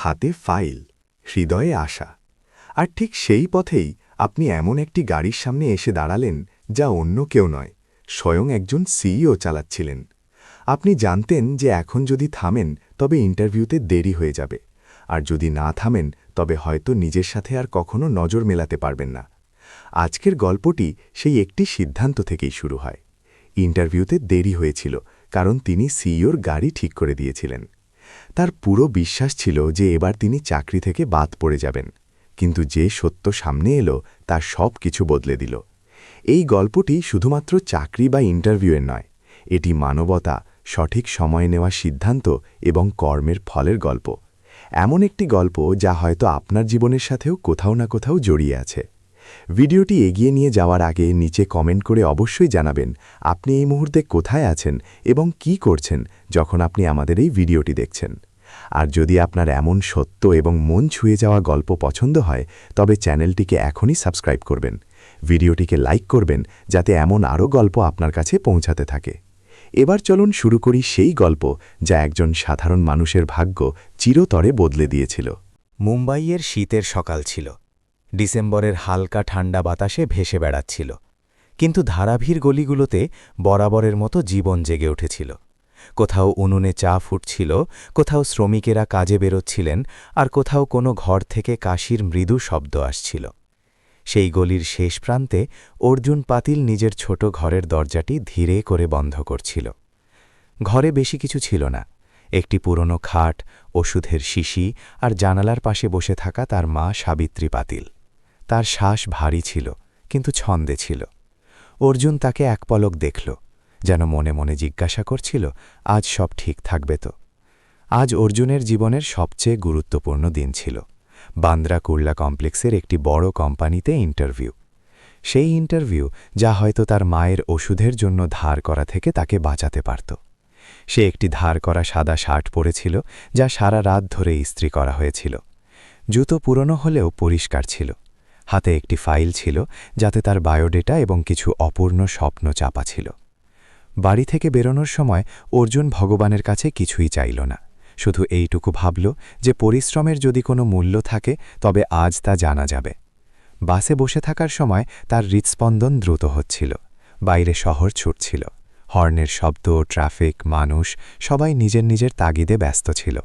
হাতে ফাইল, হৃদয়ে আশা। আর ঠিক সেই পথেই আপনি এমন একটি গাড়ির সামনে এসে দাঁড়ালেন যা অন্য কেউ নয়, স্বয়ং একজন সিইও চালাচ্ছিলেন। আপনি জানতেন যে এখন যদি থামেন তবে ইন্টারভিউতে দেরি হয়ে যাবে, আর যদি না থামেন তবে হয়তো নিজের সাথে আর কখনো নজর মেলাতে পারবেন না। আজকের গল্পটি সেই একটি সিদ্ধান্ত থেকেই শুরু হয়। ইন্টারভিউতে দেরি হয়েছিল কারণ তিনি সিইওর গাড়ি ঠিক করে দিয়েছিলেন। তার পুরো বিশ্বাস ছিল যে এবার তিনি চাকরি থেকে বাদ পড়ে যাবেন, কিন্তু যে সত্য সামনে এলো তা সব কিছু বদলে দিল। এই গল্পটি শুধুমাত্র চাকরি বা ইন্টারভিউয়ের নয়, এটি মানবতা, সঠিক সময়ে নেওয়া সিদ্ধান্ত এবং কর্মের ফলের গল্প। এমন একটি গল্প যা হয়তো আপনার জীবনের সাথেও কোথাও না কোথাও জড়িয়ে আছে। ভিডিওটি এগিয়ে নিয়ে যাওয়ার আগে নিচে কমেন্ট করে অবশ্যই জানাবেন আপনি এই মুহূর্তে কোথায় আছেন এবং কি করছেন যখন আপনি আমাদের এই ভিডিওটি দেখছেন। আর যদি আপনার এমন সত্য এবং মন ছুঁয়ে যাওয়া গল্প পছন্দ হয় তবে চ্যানেলটিকে এখনই সাবস্ক্রাইব করবেন, ভিডিওটিকে লাইক করবেন যাতে এমন আরও গল্প আপনার কাছে পৌঁছাতে থাকে। এবার চলুন শুরু করি সেই গল্প যা একজন সাধারণ মানুষের ভাগ্য চিরতরে বদলে দিয়েছিল। মুম্বাইয়ের শীতের সকাল ছিল। ডিসেম্বরের হালকা ঠান্ডা বাতাসে ভেসে বেড়াচ্ছিল, কিন্তু ধারাভির গলিগুলোতে বরাবরের মতো জীবন জেগে উঠেছিল। কোথাও উনুনে চা ফুটছিল, কোথাও শ্রমিকেরা কাজে বেরোচ্ছিলেন, আর কোথাও কোনো ঘর থেকে কাশির মৃদু শব্দ আসছিল। সেই গলির শেষ প্রান্তে অর্জুন পাতিল নিজের ছোট ঘরের দরজাটি ধীরে করে বন্ধ করছিল। ঘরে বেশি কিছু ছিল না, একটি পুরনো খাট, ওষুধের শিশি আর জানালার পাশে বসে থাকা তার মা সাবিত্রী পাতিল। তার শ্বাস ভারী ছিল, কিন্তু ছন্দে ছিল। অর্জুন তাকে এক পলক দেখল, যেন মনে মনে জিজ্ঞাসা করছিল, আজ সব ঠিক থাকবে তো? আজ অর্জুনের জীবনের সবচেয়ে গুরুত্বপূর্ণ দিন ছিল। বান্দ্রা কুর্লা কমপ্লেক্সের একটি বড় কোম্পানিতে ইন্টারভিউ। সেই ইন্টারভিউ যা হয়তো তার মায়ের ওষুধের জন্য ধার করা থেকে তাকে বাঁচাতে পারত। সে একটি ধার করা সাদা শার্ট পরেছিল যা সারা রাত ধরে ইস্ত্রি করা হয়েছিল। জুতো পুরনো হলেও পরিষ্কার ছিল। হাতে একটি ফাইল ছিল যাতে তার বায়োডেটা এবং কিছু অপূর্ণ স্বপ্ন চাপা ছিল। বাড়ি থেকে বেরোনোর সময় অর্জুন ভগবানের কাছে কিছুই চাইল না, শুধু এইটুকু ভাবল যে পরিশ্রমের যদি কোনো মূল্য থাকে তবে আজ তা জানা যাবে। বাসে বসে থাকার সময় তার হৃৎস্পন্দন দ্রুত হচ্ছিল। বাইরে শহর ছুটছিল, হর্নের শব্দ, ট্রাফিক, মানুষ, সবাই নিজের নিজের তাগিদে ব্যস্ত ছিল।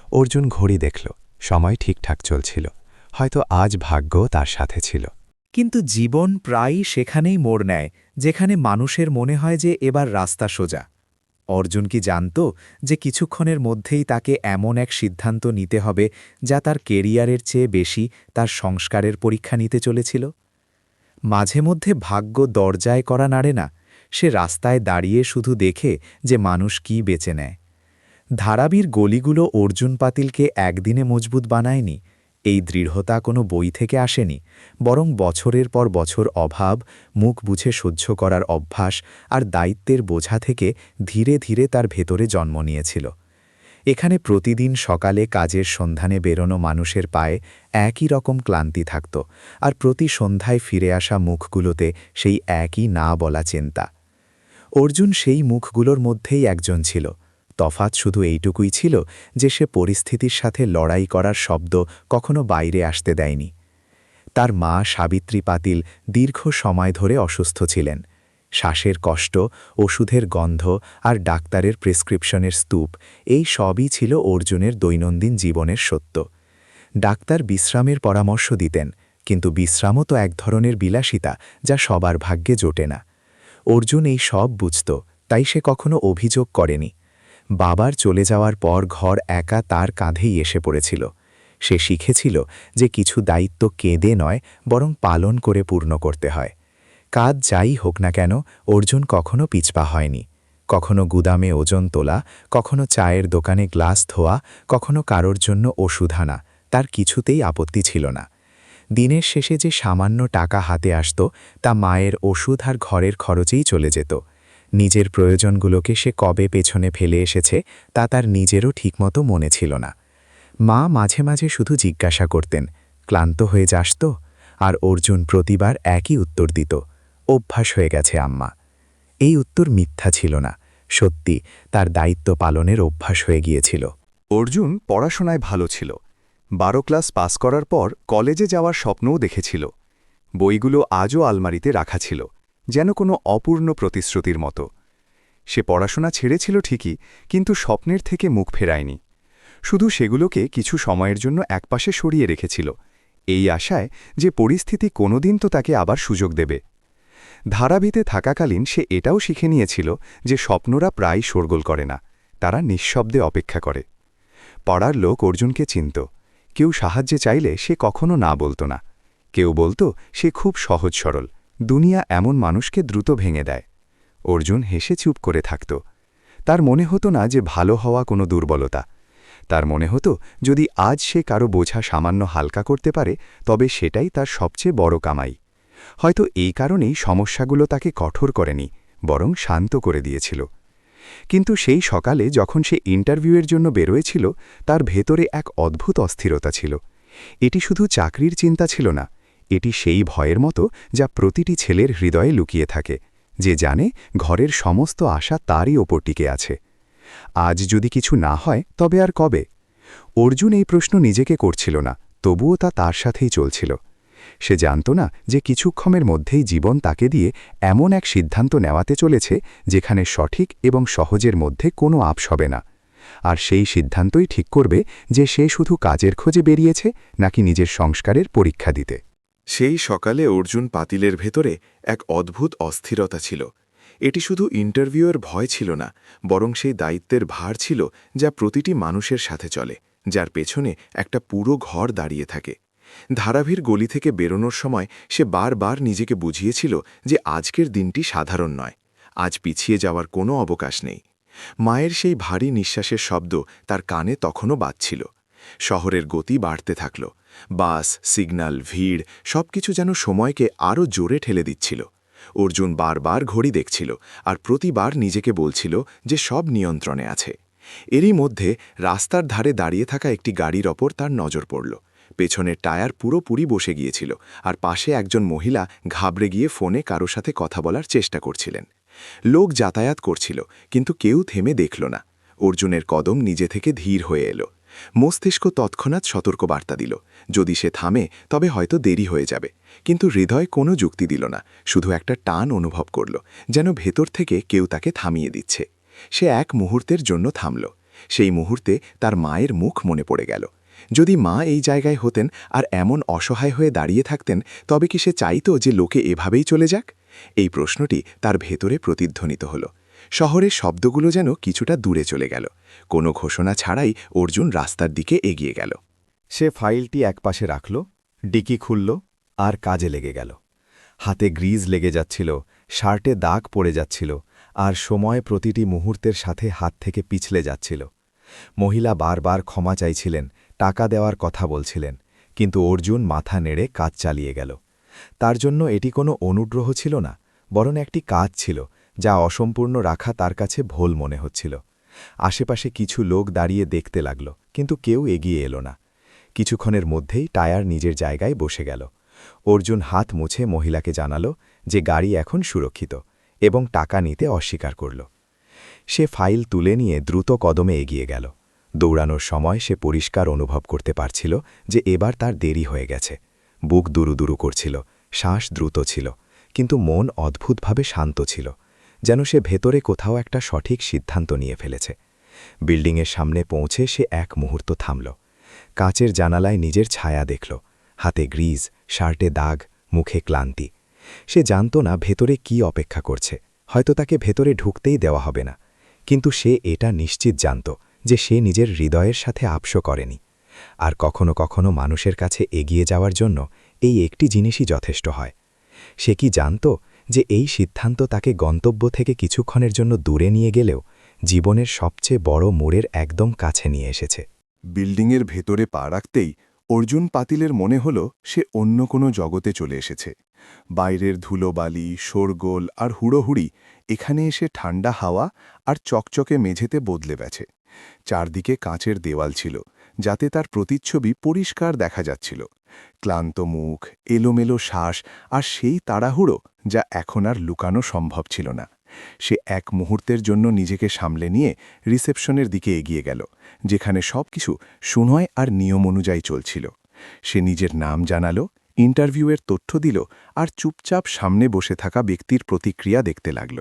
অর্জুন ঘড়ি দেখল, সময় ঠিকঠাক চলছিল। হয়তো আজ ভাগ্য তার সাথে ছিল। কিন্তু জীবন প্রায়ই সেখানেই মোড় নেয় যেখানে মানুষের মনে হয় যে এবার রাস্তা সোজা। অর্জুন কি জানত যে কিছুক্ষণের মধ্যেই তাকে এমন এক সিদ্ধান্ত নিতে হবে যা তার কেরিয়ারের চেয়ে বেশি তার সংস্কারের পরীক্ষা নিতে চলেছিল? মাঝে মধ্যে ভাগ্য দরজায় করা নাড়ে না, সে রাস্তায় দাঁড়িয়ে শুধু দেখে যে মানুষ কি বেছে নেয়। ধারাবির গলিগুলো অর্জুন পাতিলকে একদিনে মজবুত বানায়নি। এই দৃঢ়তা কোনো বই থেকে আসেনি, বরং বছরের পর বছর অভাব, মুখ বুঝে সহ্য করার অভ্যাস আর দায়িত্বের বোঝা থেকে ধীরে ধীরে তার ভেতরে জন্ম নিয়েছিল। এখানে প্রতিদিন সকালে কাজের সন্ধানে বেরোনো মানুষের পায়ে একই রকম ক্লান্তি থাকত, আর প্রতি সন্ধ্যায় ফিরে আসা মুখগুলোতে সেই একই না বলা চিন্তা। অর্জুন সেই মুখগুলোর মধ্যেই একজন ছিল। তফাৎ শুধু এইটুকুই ছিল যে সে পরিস্থিতির সাথে লড়াই করার শব্দ কখনো বাইরে আসতে দেয়নি। তার মা সাবিত্রী পাতিল দীর্ঘ সময় ধরে অসুস্থ ছিলেন। শ্বাসের কষ্ট, ওষুধের গন্ধ আর ডাক্তারের প্রেসক্রিপশনের স্তূপ, এই সবই ছিল অর্জুনের দৈনন্দিন জীবনের সত্য। ডাক্তার বিশ্রামের পরামর্শ দিতেন, কিন্তু বিশ্রামও তো এক ধরনের বিলাসিতা যা সবার ভাগ্যে জোটে না। অর্জুন এই সব বুঝত, তাই সে কখনো অভিযোগ করেনি। বাবার চলে যাওয়ার পর ঘর একা তার কাঁধেই এসে পড়েছিল। সে শিখেছিল যে কিছু দায়িত্ব কেঁদে নয়, বরং পালন করে পূর্ণ করতে হয়। কাজ যাই হোক না কেন, অর্জুন কখনো পিছপা হয়নি। কখনো গুদামে ওজন তোলা, কখনো চায়ের দোকানে গ্লাস ধোয়া, কখনো কারোর জন্য ওষুধ আনা, তার কিছুতেই আপত্তি ছিল না। দিনের শেষে যে সামান্য টাকা হাতে আসত তা মায়ের ওষুধ আর ঘরের খরচেই চলে যেত। নিজের প্রয়োজনগুলোকে সে কবে পেছনে ফেলে এসেছে তা তার নিজেরও ঠিকমতো মনে ছিল না। মা মাঝে মাঝে শুধু জিজ্ঞাসা করতেন, ক্লান্ত হয়ে যাস তো? আর অর্জুন প্রতিবার একই উত্তর দিত, অভ্যাস হয়ে গেছে আম্মা। এই উত্তর মিথ্যা ছিল না, সত্যি তার দায়িত্ব পালনের অভ্যাস হয়ে গিয়েছিল। অর্জুন পড়াশোনায় ভালো ছিল, 12 ক্লাস পাস করার পর কলেজে যাওয়ার স্বপ্নও দেখেছিল। বইগুলো আজও আলমারিতে রাখা ছিল, যেন কোনো অপূর্ণ প্রতিশ্রুতির মতো। সে পড়াশোনা ছেড়েছিল ঠিকই, কিন্তু স্বপ্নের থেকে মুখ ফেরায়নি। শুধু সেগুলোকে কিছু সময়ের জন্য একপাশে সরিয়ে রেখেছিল, এই আশায় যে পরিস্থিতি কোনোদিন তো তাকে আবার সুযোগ দেবে। ধারাবিতে থাকাকালীন সে এটাও শিখে নিয়েছিল যে স্বপ্নরা প্রায় শোরগোল করে না, তারা নিঃশব্দে অপেক্ষা করে। পাড়ার লোক অর্জুনকে চিনত। কেউ সাহায্যে চাইলে সে কখনো না বলতো না। কেউ বলতো সে খুব সহজ সরল, দুনিয়া এমন মানুষকে দ্রুত ভেঙে দেয়। অর্জুন হেসে চুপ করে থাকত। তার মনে হতো না যে ভালো হওয়া কোনো দুর্বলতা। তার মনে হতো যদি আজ সে কারো বোঝা সামান্য হালকা করতে পারে, তবে সেটাই তার সবচেয়ে বড় কামাই। হয়তো এই কারণেই সমস্যাগুলো তাকে কঠোর করেনি, বরং শান্ত করে দিয়েছিল। কিন্তু সেই সকালে যখন সে ইন্টারভিউয়ের জন্য বেরোয়েছিল, তার ভেতরে এক অদ্ভুত অস্থিরতা ছিল। এটি শুধু চাকরির চিন্তা ছিল না, এটি সেই ভয়ের মতো যা প্রতিটি ছেলের হৃদয়ে লুকিয়ে থাকে, যে জানে ঘরের সমস্ত আশা তারই ওপর টিকে আছে। আজ যদি কিছু না হয় তবে আর কবে? অর্জুন এই প্রশ্ন নিজেকে করছিল না, তবুও তা তার সাথেই চলছিল। সে জানত না যে কিছুক্ষণের মধ্যেই জীবন তাকে দিয়ে এমন এক সিদ্ধান্ত নেওয়াতে চলেছে যেখানে সঠিক এবং সহজের মধ্যে কোনো আপস হবে না। আর সেই সিদ্ধান্তই ঠিক করবে যে সে শুধু কাজের খোঁজে বেরিয়েছে নাকি নিজের সংস্কারের পরীক্ষা দিতে। সেই সকালে অর্জুন পাতিলের ভেতরে এক অদ্ভুত অস্থিরতা ছিল। এটি শুধু ইন্টারভিউয়ের ভয় ছিল না, বরং সেই দায়িত্বের ভার ছিল যা প্রতিটি মানুষের সাথে চলে, যার পেছনে একটা পুরো ঘর দাঁড়িয়ে থাকে। ধারাভির গলি থেকে বেরোনোর সময় সে বারবার নিজেকে বুঝিয়েছিল যে আজকের দিনটি সাধারণ নয়, আজ পিছিয়ে যাওয়ার কোনো অবকাশ নেই। মায়ের সেই ভারী নিঃশ্বাসের শব্দ তার কানে তখনও বাজছিল। শহরের গতি বাড়তে থাকল। বাস, সিগন্যাল, ভিড় সবকিছু যেন সময়কে আরও জোরে ঠেলে দিচ্ছিল। অর্জুন বারবার ঘড়ি দেখছিল আর প্রতিবার নিজেকে বলছিল যে সব নিয়ন্ত্রণে আছে। এরই মধ্যে রাস্তার ধারে দাঁড়িয়ে থাকা একটি গাড়ির ওপর তার নজর পড়ল। পেছনের টায়ার পুরোপুরি বসে গিয়েছিল আর পাশে একজন মহিলা ঘাবড়ে গিয়ে ফোনে কারো সাথে কথা বলার চেষ্টা করছিলেন। লোক যাতায়াত করছিল, কিন্তু কেউ থেমে দেখল না। অর্জুনের কদম নিজে থেকে ধীর হয়ে এলো। মস্তিষ্ক তৎক্ষণাৎ সতর্কবার্তা দিল, যদি সে থামে তবে হয়তো দেরি হয়ে যাবে। কিন্তু হৃদয় কোনো যুক্তি দিল না, শুধু একটা টান অনুভব করল, যেন ভেতর থেকে কেউ তাকে থামিয়ে দিচ্ছে। সে এক মুহূর্তের জন্য থামল। সেই মুহূর্তে তার মায়ের মুখ মনে পড়ে গেল। যদি মা এই জায়গায় হতেন আর এমন অসহায় হয়ে দাঁড়িয়ে থাকতেন, তবে কি সে চাইতো যে লোকে এভাবেই চলে যাক? এই প্রশ্নটি তার ভেতরে প্রতিধ্বনিত হল। শহরের শব্দগুলো যেন কিছুটা দূরে চলে গেল। কোনো ঘোষণা ছাড়াই অর্জুন রাস্তার দিকে এগিয়ে গেল। সে ফাইলটি একপাশে রাখল, ডিকি খুলল আর কাজে লেগে গেল। হাতে গ্রিজ লেগে যাচ্ছিল, শার্টে দাগ পড়ে যাচ্ছিল, আর সময় প্রতিটি মুহূর্তের সাথে হাত থেকে পিছলে যাচ্ছিল। মহিলা বারবার ক্ষমা চাইছিলেন, টাকা দেওয়ার কথা বলছিলেন, কিন্তু অর্জুন মাথা নেড়ে কাজ চালিয়ে গেল। তার জন্য এটি কোনো অনুগ্রহ ছিল না, বরং একটি কাজ ছিল যা অসম্পূর্ণ রাখা তার কাছে ভুল মনে হচ্ছিল। আশেপাশে কিছু লোক দাঁড়িয়ে দেখতে লাগল, কিন্তু কেউ এগিয়ে এলো না। কিছুক্ষণের মধ্যেই টায়ার নিজের জায়গায় বসে গেল। অর্জুন হাত মুছে মহিলাকে জানালো যে গাড়ি এখন সুরক্ষিত, এবং টাকা নিতে অস্বীকার করল। সে ফাইল তুলে নিয়ে দ্রুত কদমে এগিয়ে গেল। দৌড়ানোর সময় সে পরিষ্কার অনুভব করতে পারছিল যে এবার তার দেরি হয়ে গেছে। বুক দুরুদুরু করছিল, শ্বাস দ্রুত ছিল, কিন্তু মন অদ্ভুতভাবে শান্ত ছিল, যেন সে ভেতরে কোথাও একটা সঠিক সিদ্ধান্ত নিয়ে ফেলেছে। বিল্ডিংয়ের সামনে পৌঁছে সে এক মুহূর্ত থামল। কাচের জানালায় নিজের ছায়া দেখল, হাতে গ্রিজ, শার্টে দাগ, মুখে ক্লান্তি। সে জানত না ভেতরে কি অপেক্ষা করছে, হয়তো তাকে ভেতরে ঢুকতেই দেওয়া হবে না। কিন্তু সে এটা নিশ্চিত জানত যে সে নিজের হৃদয়ের সাথে আপস করেনি। আর কখনো কখনো মানুষের কাছে এগিয়ে যাওয়ার জন্য এই একটি জিনিসই যথেষ্ট হয়। সে কি জানত যে এই সিদ্ধান্ত তাকে গন্তব্য থেকে কিছুক্ষণের জন্য দূরে নিয়ে গেলেও জীবনের সবচেয়ে বড় মোড়ের একদম কাছে নিয়ে এসেছে। বিল্ডিংয়ের ভেতরে পা রাখতেই অর্জুন পাতিলের মনে হল সে অন্য কোনো জগতে চলে এসেছে। বাইরের ধুলোবালি, শোরগোল আর হুড়োহুড়ি এখানে এসে ঠান্ডা হাওয়া আর চকচকে মেঝেতে বদলে গেছে। চারদিকে কাঁচের দেওয়াল ছিল, যাতে তার প্রতিচ্ছবি পরিষ্কার দেখা যাচ্ছিল। ক্লান্ত মুখ, এলোমেলো শ্বাস আর সেই তাড়াহুড়ো যা এখন আর লুকানো সম্ভব ছিল না। সে এক মুহূর্তের জন্য নিজেকে সামলে নিয়ে রিসেপশনের দিকে এগিয়ে গেল, যেখানে সবকিছু সুনয় আর নিয়ম অনুযায়ী চলছিল। সে নিজের নাম জানালো, ইন্টারভিউয়ের তথ্য দিল আর চুপচাপ সামনে বসে থাকা ব্যক্তির প্রতিক্রিয়া দেখতে লাগল।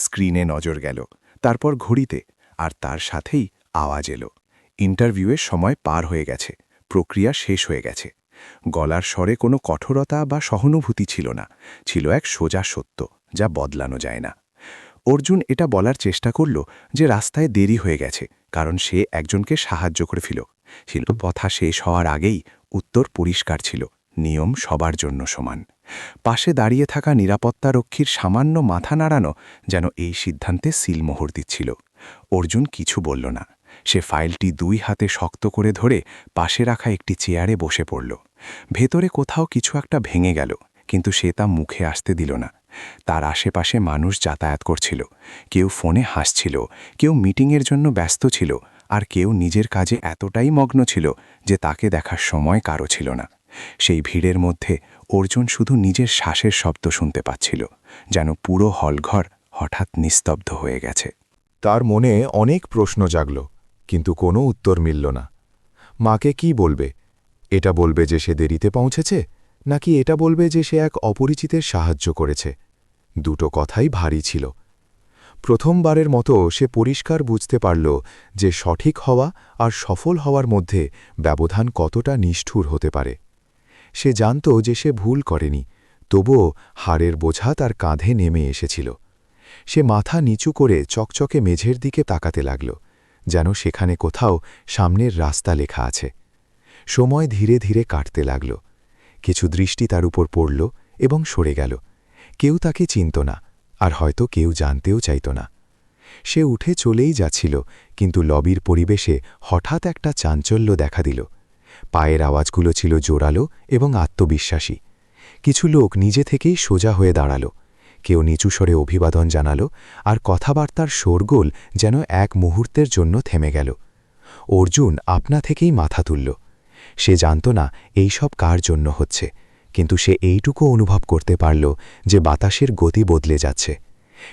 স্ক্রিনে নজর গেল, তারপর ঘড়িতে, আর তার সাথেই আওয়াজ এলো। ইন্টারভিউয়ের সময় পার হয়ে গেছে, প্রক্রিয়া শেষ হয়ে গেছে। গলার স্বরে কোনো কঠোরতা বা সহানুভূতি ছিল না, ছিল এক সোজা সত্য যা বদলানো যায় না। অর্জুন এটা বলার চেষ্টা করল যে রাস্তায় দেরি হয়ে গেছে, কারণ সে একজনকে সাহায্য করে ফেল। কথা শেষ হওয়ার আগেই উত্তর পরিষ্কার ছিল, নিয়ম সবার জন্য সমান। পাশে দাঁড়িয়ে থাকা নিরাপত্তারক্ষীর সামান্য মাথা নাড়ানো যেন এই সিদ্ধান্তে সিলমোহর দিচ্ছিল। অর্জুন কিছু বলল না। সে ফাইলটি 2 হাতে শক্ত করে ধরে পাশে রাখা একটি চেয়ারে বসে পড়ল। ভেতরে কোথাও কিছু একটা ভেঙে গেল, কিন্তু সে তা মুখে আসতে দিল না। তার আশেপাশে মানুষ যাতায়াত করছিল, কেউ ফোনে হাসছিল, কেউ মিটিংয়ের জন্য ব্যস্ত ছিল, আর কেউ নিজের কাজে এতটাই মগ্ন ছিল যে তাকে দেখার সময় কারো ছিল না। সেই ভিড়ের মধ্যে অর্জুন শুধু নিজের শ্বাসের শব্দ শুনতে পাচ্ছিল, যেন পুরো হলঘর হঠাৎ নিস্তব্ধ হয়ে গেছে। তার মনে অনেক প্রশ্ন জাগল, কিন্তু কোনো উত্তর মিলল না। মাকে কি বলবে? এটা বলবে যে সে দেরিতে পৌঁছেছে, নাকি এটা বলবে যে সে এক অপরিচিতের সাহায্য করেছে? দুটো কথাই ভারী ছিল। প্রথমবারের মতো সে পরিষ্কার বুঝতে পারল যে সঠিক হওয়া আর সফল হওয়ার মধ্যে ব্যবধান কতটা নিষ্ঠুর হতে পারে। সে জানত যে সে ভুল করেনি, তবুও হারের বোঝা তার কাঁধে নেমে এসেছিল। সে মাথা নিচু করে চকচকে মেঝের দিকে তাকাতে লাগল, যেন সেখানে কোথাও সামনের রাস্তা লেখা আছে। সময় ধীরে ধীরে কাটতে লাগল। কিছু দৃষ্টি তার উপর পড়ল এবং সরে গেল। কেউ তাকে চিনত না, আর হয়তো কেউ জানতেও চাইত না। সে উঠে চলেই যাচ্ছিল, কিন্তু লবির পরিবেশে হঠাৎ একটা চাঞ্চল্য দেখা দিল। পায়ের আওয়াজগুলো ছিল জোরালো এবং আত্মবিশ্বাসী। কিছু লোক নিজে থেকেই সোজা হয়ে দাঁড়াল, কেউ নিচু স্বরে অভিবাদন জানাল, আর কথাবার্তার শোরগোল যেন এক মুহূর্তের জন্য থেমে গেল। অর্জুন আপনা থেকেই মাথা তুলল। সে জানত না এইসব কার জন্য হচ্ছে, কিন্তু সে এইটুকু অনুভব করতে পারল যে বাতাসের গতি বদলে যাচ্ছে।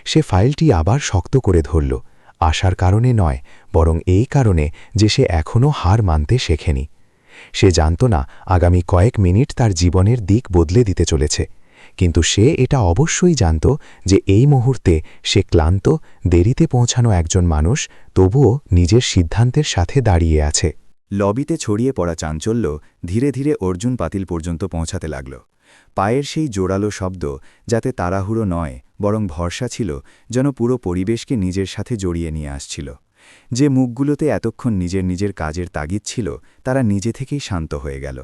সে ফাইলটি আবার শক্ত করে ধরল, আশার কারণে নয়, বরং এই কারণে যে সে এখনও হার মানতে শেখেনি। সে জানত না আগামী কয়েক মিনিট তার জীবনের দিক বদলে দিতে চলেছে, কিন্তু সে এটা অবশ্যই জানত যে এই মুহূর্তে সে ক্লান্ত, দেরিতে পৌঁছানো একজন মানুষ তবুও নিজের সিদ্ধান্তের সাথে দাঁড়িয়ে আছে। লবিতে ছড়িয়ে পড়া চাঞ্চল্য ধীরে ধীরে অর্জুন পাতিল পর্যন্ত পৌঁছাতে লাগল। পায়ের সেই জোরালো শব্দ, যাতে তাড়াহুড়ো নয় বরং ভরসা ছিল, যেন পুরো পরিবেশকে নিজের সাথে জড়িয়ে নিয়ে আসছিল। যে মুখগুলোতে এতক্ষণ নিজের নিজের কাজের তাগিদ ছিল, তারা নিজে থেকেই শান্ত হয়ে গেল।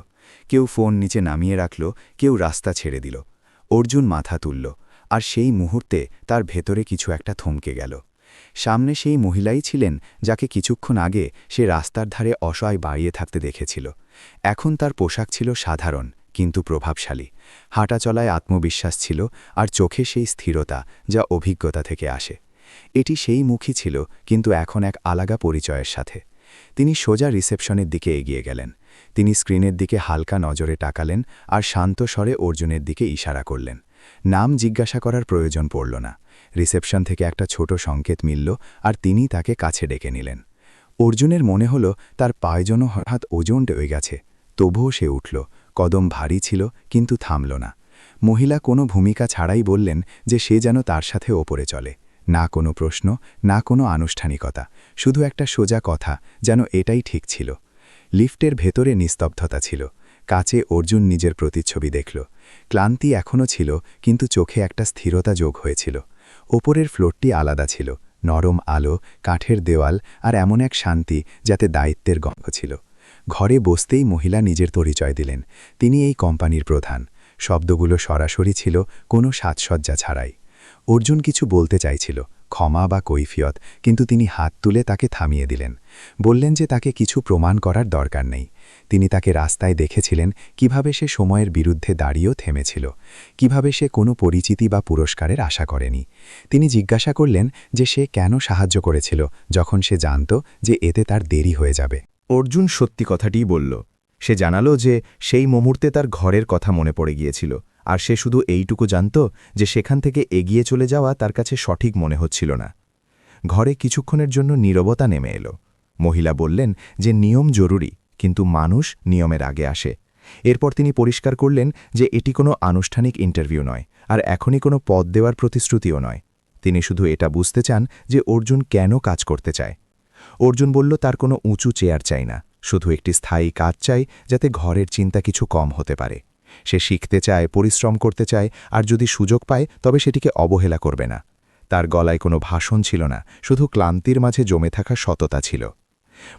কেউ ফোন নিচে নামিয়ে রাখল, কেউ রাস্তা ছেড়ে দিল। অর্জুন মাথা তুলল, আর সেই মুহূর্তে তার ভেতরে কিছু একটা থমকে গেল। সামনে সেই মহিলাই ছিলেন যাকে কিছুক্ষণ আগে সে রাস্তার ধারে অসহায় বাড়িয়ে থাকতে দেখেছিল। এখন তার পোশাক ছিল সাধারণ কিন্তু প্রভাবশালী। হাঁটাচলায় আত্মবিশ্বাস ছিল, আর চোখে সেই স্থিরতা যা অভিজ্ঞতা থেকে আসে। এটি সেই মুখই ছিল, কিন্তু এখন এক আলাদা পরিচয়ের সাথে। তিনি সোজা রিসেপশনের দিকে এগিয়ে গেলেন। তিনি স্ক্রিনের দিকে হালকা নজরে তাকালেন আর শান্ত স্বরে অর্জুনের দিকে ইশারা করলেন। নাম জিজ্ঞাসা করার প্রয়োজন পড়ল না। রিসেপশন থেকে একটা ছোট সংকেত মিলল, আর তিনি তাকে কাছে ডেকে নিলেন। অর্জুনের মনে হল তার পায়ে যেন হঠাৎ ওজন হয়ে গেছে। তবুও সে উঠল। কদম ভারী ছিল, কিন্তু থামল না। মহিলা কোনো ভূমিকা ছাড়াই বললেন যে সে যেন তার সাথে ওপরে চলে। না কোনো প্রশ্ন, না কোনো আনুষ্ঠানিকতা, শুধু একটা সোজা কথা, যেন এটাই ঠিক ছিল। লিফটের ভেতরে নিস্তব্ধতা ছিল। কাছে অর্জুন নিজের প্রতিচ্ছবি দেখল। ক্লান্তি এখনও ছিল, কিন্তু চোখে একটা স্থিরতা যোগ হয়েছিল। ওপরের ফ্লোরটি আলাদা ছিল, নরম আলো, কাঠের দেওয়াল, আর এমন এক শান্তি যাতে দায়িত্বের গন্ধ ছিল। ঘরে বসতেই মহিলা নিজের পরিচয় দিলেন। তিনি এই কোম্পানির প্রধান। শব্দগুলো সরাসরি ছিল, কোনো সাজসজ্জা ছাড়াই। অর্জুন কিছু বলতে চাইছিল, ক্ষমা বা কৈফিয়ত, কিন্তু তিনি হাত তুলে তাকে থামিয়ে দিলেন। বললেন যে তাকে কিছু প্রমাণ করার দরকার নেই। তিনি তাকে রাস্তায় দেখেছিলেন, কিভাবে সে সময়ের বিরুদ্ধে দাঁড়িয়েও থেমেছিল, কিভাবে সে কোনো পরিচিতি বা পুরস্কারের আশা করেনি। তিনি জিজ্ঞাসা করলেন যে সে কেন সাহায্য করেছিল, যখন সে জানত যে এতে তার দেরি হয়ে যাবে। অর্জুন সত্যি কথাটিই বলল। সে জানালো যে সেই মুহূর্তে তার ঘরের কথা মনে পড়ে গিয়েছিল, আর সে শুধু এইটুকু জানত যে সেখান থেকে এগিয়ে চলে যাওয়া তার কাছে সঠিক মনে হচ্ছিল না। ঘরে কিছুক্ষণের জন্য নীরবতা নেমে এলো। মহিলা বললেন যে নিয়ম জরুরি, কিন্তু মানুষ নিয়মের আগে আসে। এরপর তিনি পরিষ্কার করলেন যে এটি কোনো আনুষ্ঠানিক ইন্টারভিউ নয়, আর এখনই কোনো পদ দেওয়ার প্রতিশ্রুতিও নয়। তিনি শুধু এটা বুঝতে চান যে অর্জুন কেন কাজ করতে চায়। অর্জুন বলল তার কোনো উঁচু চেয়ার চাই না, শুধু একটি স্থায়ী কাজ চাই যাতে ঘরের চিন্তা কিছু কম হতে পারে। সে শিখতে চায়, পরিশ্রম করতে চায়, আর যদি সুযোগ পায় তবে সেটিকে অবহেলা করবে না। তার গলায় কোনো ভাষণ ছিল না, শুধু ক্লান্তির মাঝে জমে থাকা সততা ছিল।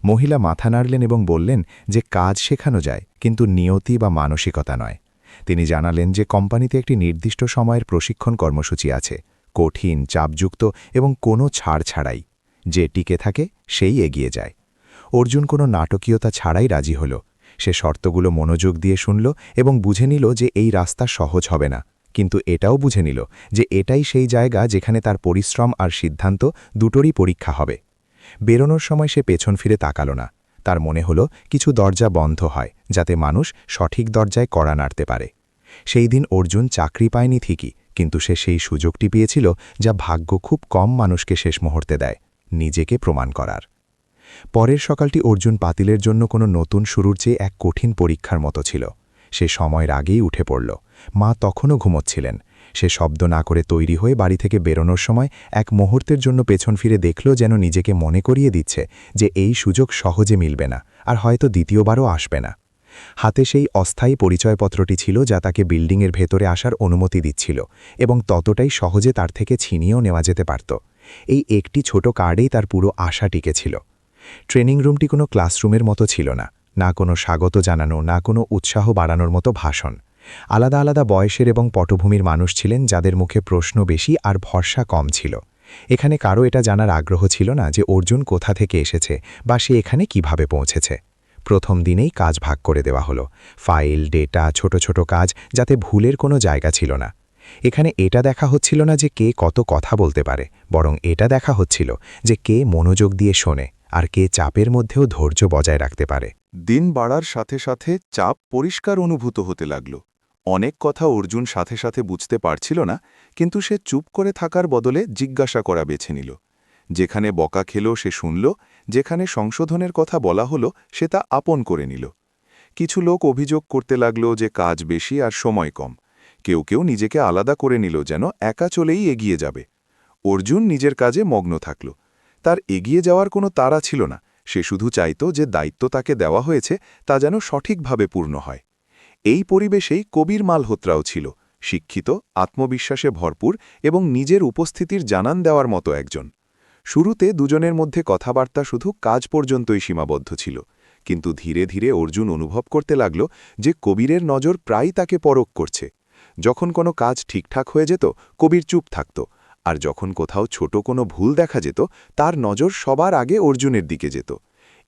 মহিলা মাথা নাড়লেন এবং বললেন যে কাজ শেখানো যায়, কিন্তু নিয়তি বা মানসিকতা নয়। তিনি জানালেন যে কোম্পানিতে একটি নির্দিষ্ট সময়ের প্রশিক্ষণ কর্মসূচি আছে, কঠিন, চাপযুক্ত এবং কোনো ছাড় ছাড়াই। যে টিকে থাকে সেই এগিয়ে যায়। অর্জুন কোনো নাটকীয়তা ছাড়াই রাজি হল। সে শর্তগুলো মনোযোগ দিয়ে শুনল এবং বুঝে নিল যে এই রাস্তা সহজ হবে না, কিন্তু এটাও বুঝে নিল যে এটাই সেই জায়গা যেখানে তার পরিশ্রম আর সিদ্ধান্ত দুটোরই পরীক্ষা হবে। বেরোনোর সময় সে পেছন ফিরে তাকাল না। তার মনে হলো কিছু দরজা বন্ধ হয়, যাতে মানুষ সঠিক দরজায় কড়া নাড়তে পারে। সেই দিন অর্জুন চাকরি পায়নি ঠিকই, কিন্তু সে সেই সুযোগটি পেয়েছিল যা ভাগ্য খুব কম মানুষকে শেষ মুহূর্তে দেয়, নিজেকে প্রমাণ করার। পরের সকালটি অর্জুন পাতিলের জন্য কোনো নতুন শুরুর চেয়ে এক কঠিন পরীক্ষার মতো ছিল। সে সময়ের আগেই উঠে পড়ল। মা তখনও ঘুমোচ্ছিলেন। সে শব্দ না করে তৈরি হয়ে বাড়ি থেকে বেরোনোর সময় এক মুহূর্তের জন্য পেছন ফিরে দেখল, যেন নিজেকে মনে করিয়ে দিচ্ছে যে এই সুযোগ সহজে মিলবে না, আর হয়তো দ্বিতীয়বারও আসবে না। হাতে সেই অস্থায়ী পরিচয়পত্রটি ছিল যা তাকে বিল্ডিংয়ের ভেতরে আসার অনুমতি দিচ্ছিল, এবং ততটাই সহজে তার থেকে ছিনিয়েও নেওয়া যেতে পারত। এই একটি ছোট কার্ডেই তার পুরো আশা টিকেছিল। ট্রেনিং রুমটি কোনো ক্লাসরুমের মতো ছিল না, না কোনো স্বাগত জানানো, না কোনো উৎসাহ বাড়ানোর মতো ভাষণ। আলাদা আলাদা বয়সের এবং পটভূমির মানুষ ছিলেন, যাদের মুখে প্রশ্ন বেশি আর ভরসা কম ছিল। এখানে কারো এটা জানার আগ্রহ ছিল না যে অর্জুন কোথা থেকে এসেছে বা সে এখানে কিভাবে পৌঁছেছে। প্রথম দিনেই কাজ ভাগ করে দেওয়া হলো, ফাইল, ডেটা, ছোট ছোট কাজ, যাতে ভুলের কোনো জায়গা ছিল না। এখানে এটা দেখা হচ্ছিল না যে কে কত কথা বলতে পারে, বরং এটা দেখা হচ্ছিল যে কে মনোযোগ দিয়ে শোনে আর কে চাপের মধ্যেও ধৈর্য বজায় রাখতে পারে। দিন বাড়ার সাথে সাথে চাপ পরিষ্কার অনুভূত হতে লাগল। অনেক কথা অর্জুন সাথে সাথে বুঝতে পারছিল না, কিন্তু সে চুপ করে থাকার বদলে জিজ্ঞাসা করা বেছে নিল। যেখানে বকা খেল সে শুনল, যেখানে সংশোধনের কথা বলা হলো সে তা আপন করে নিল। কিছু লোক অভিযোগ করতে লাগল যে কাজ বেশি আর সময় কম। কেউ কেউ নিজেকে আলাদা করে নিল, যেন একা চলেই এগিয়ে যাবে। অর্জুন নিজের কাজে মগ্ন থাকল। তার এগিয়ে যাওয়ার কোনো তাড়া ছিল না। সে শুধু চাইত যে দায়িত্ব তাকে দেওয়া হয়েছে তা যেন সঠিকভাবে পূর্ণ হয়। এই পরিবেশেই কবির মালহোত্রাও ছিল, শিক্ষিত, আত্মবিশ্বাসে ভরপুর এবং নিজের উপস্থিতির জানান দেওয়ার মতো একজন। শুরুতে দুজনের মধ্যে কথাবার্তা শুধু কাজ পর্যন্তই সীমাবদ্ধ ছিল, কিন্তু ধীরে ধীরে অর্জুন অনুভব করতে লাগল যে কবিরের নজর প্রায়ই তাকে পরখ করছে। যখন কোনো কাজ ঠিকঠাক হয়ে যেত, কবির চুপ থাকত, আর যখন কোথাও ছোট কোনো ভুল দেখা যেত, তার নজর সবার আগে অর্জুনের দিকে যেত।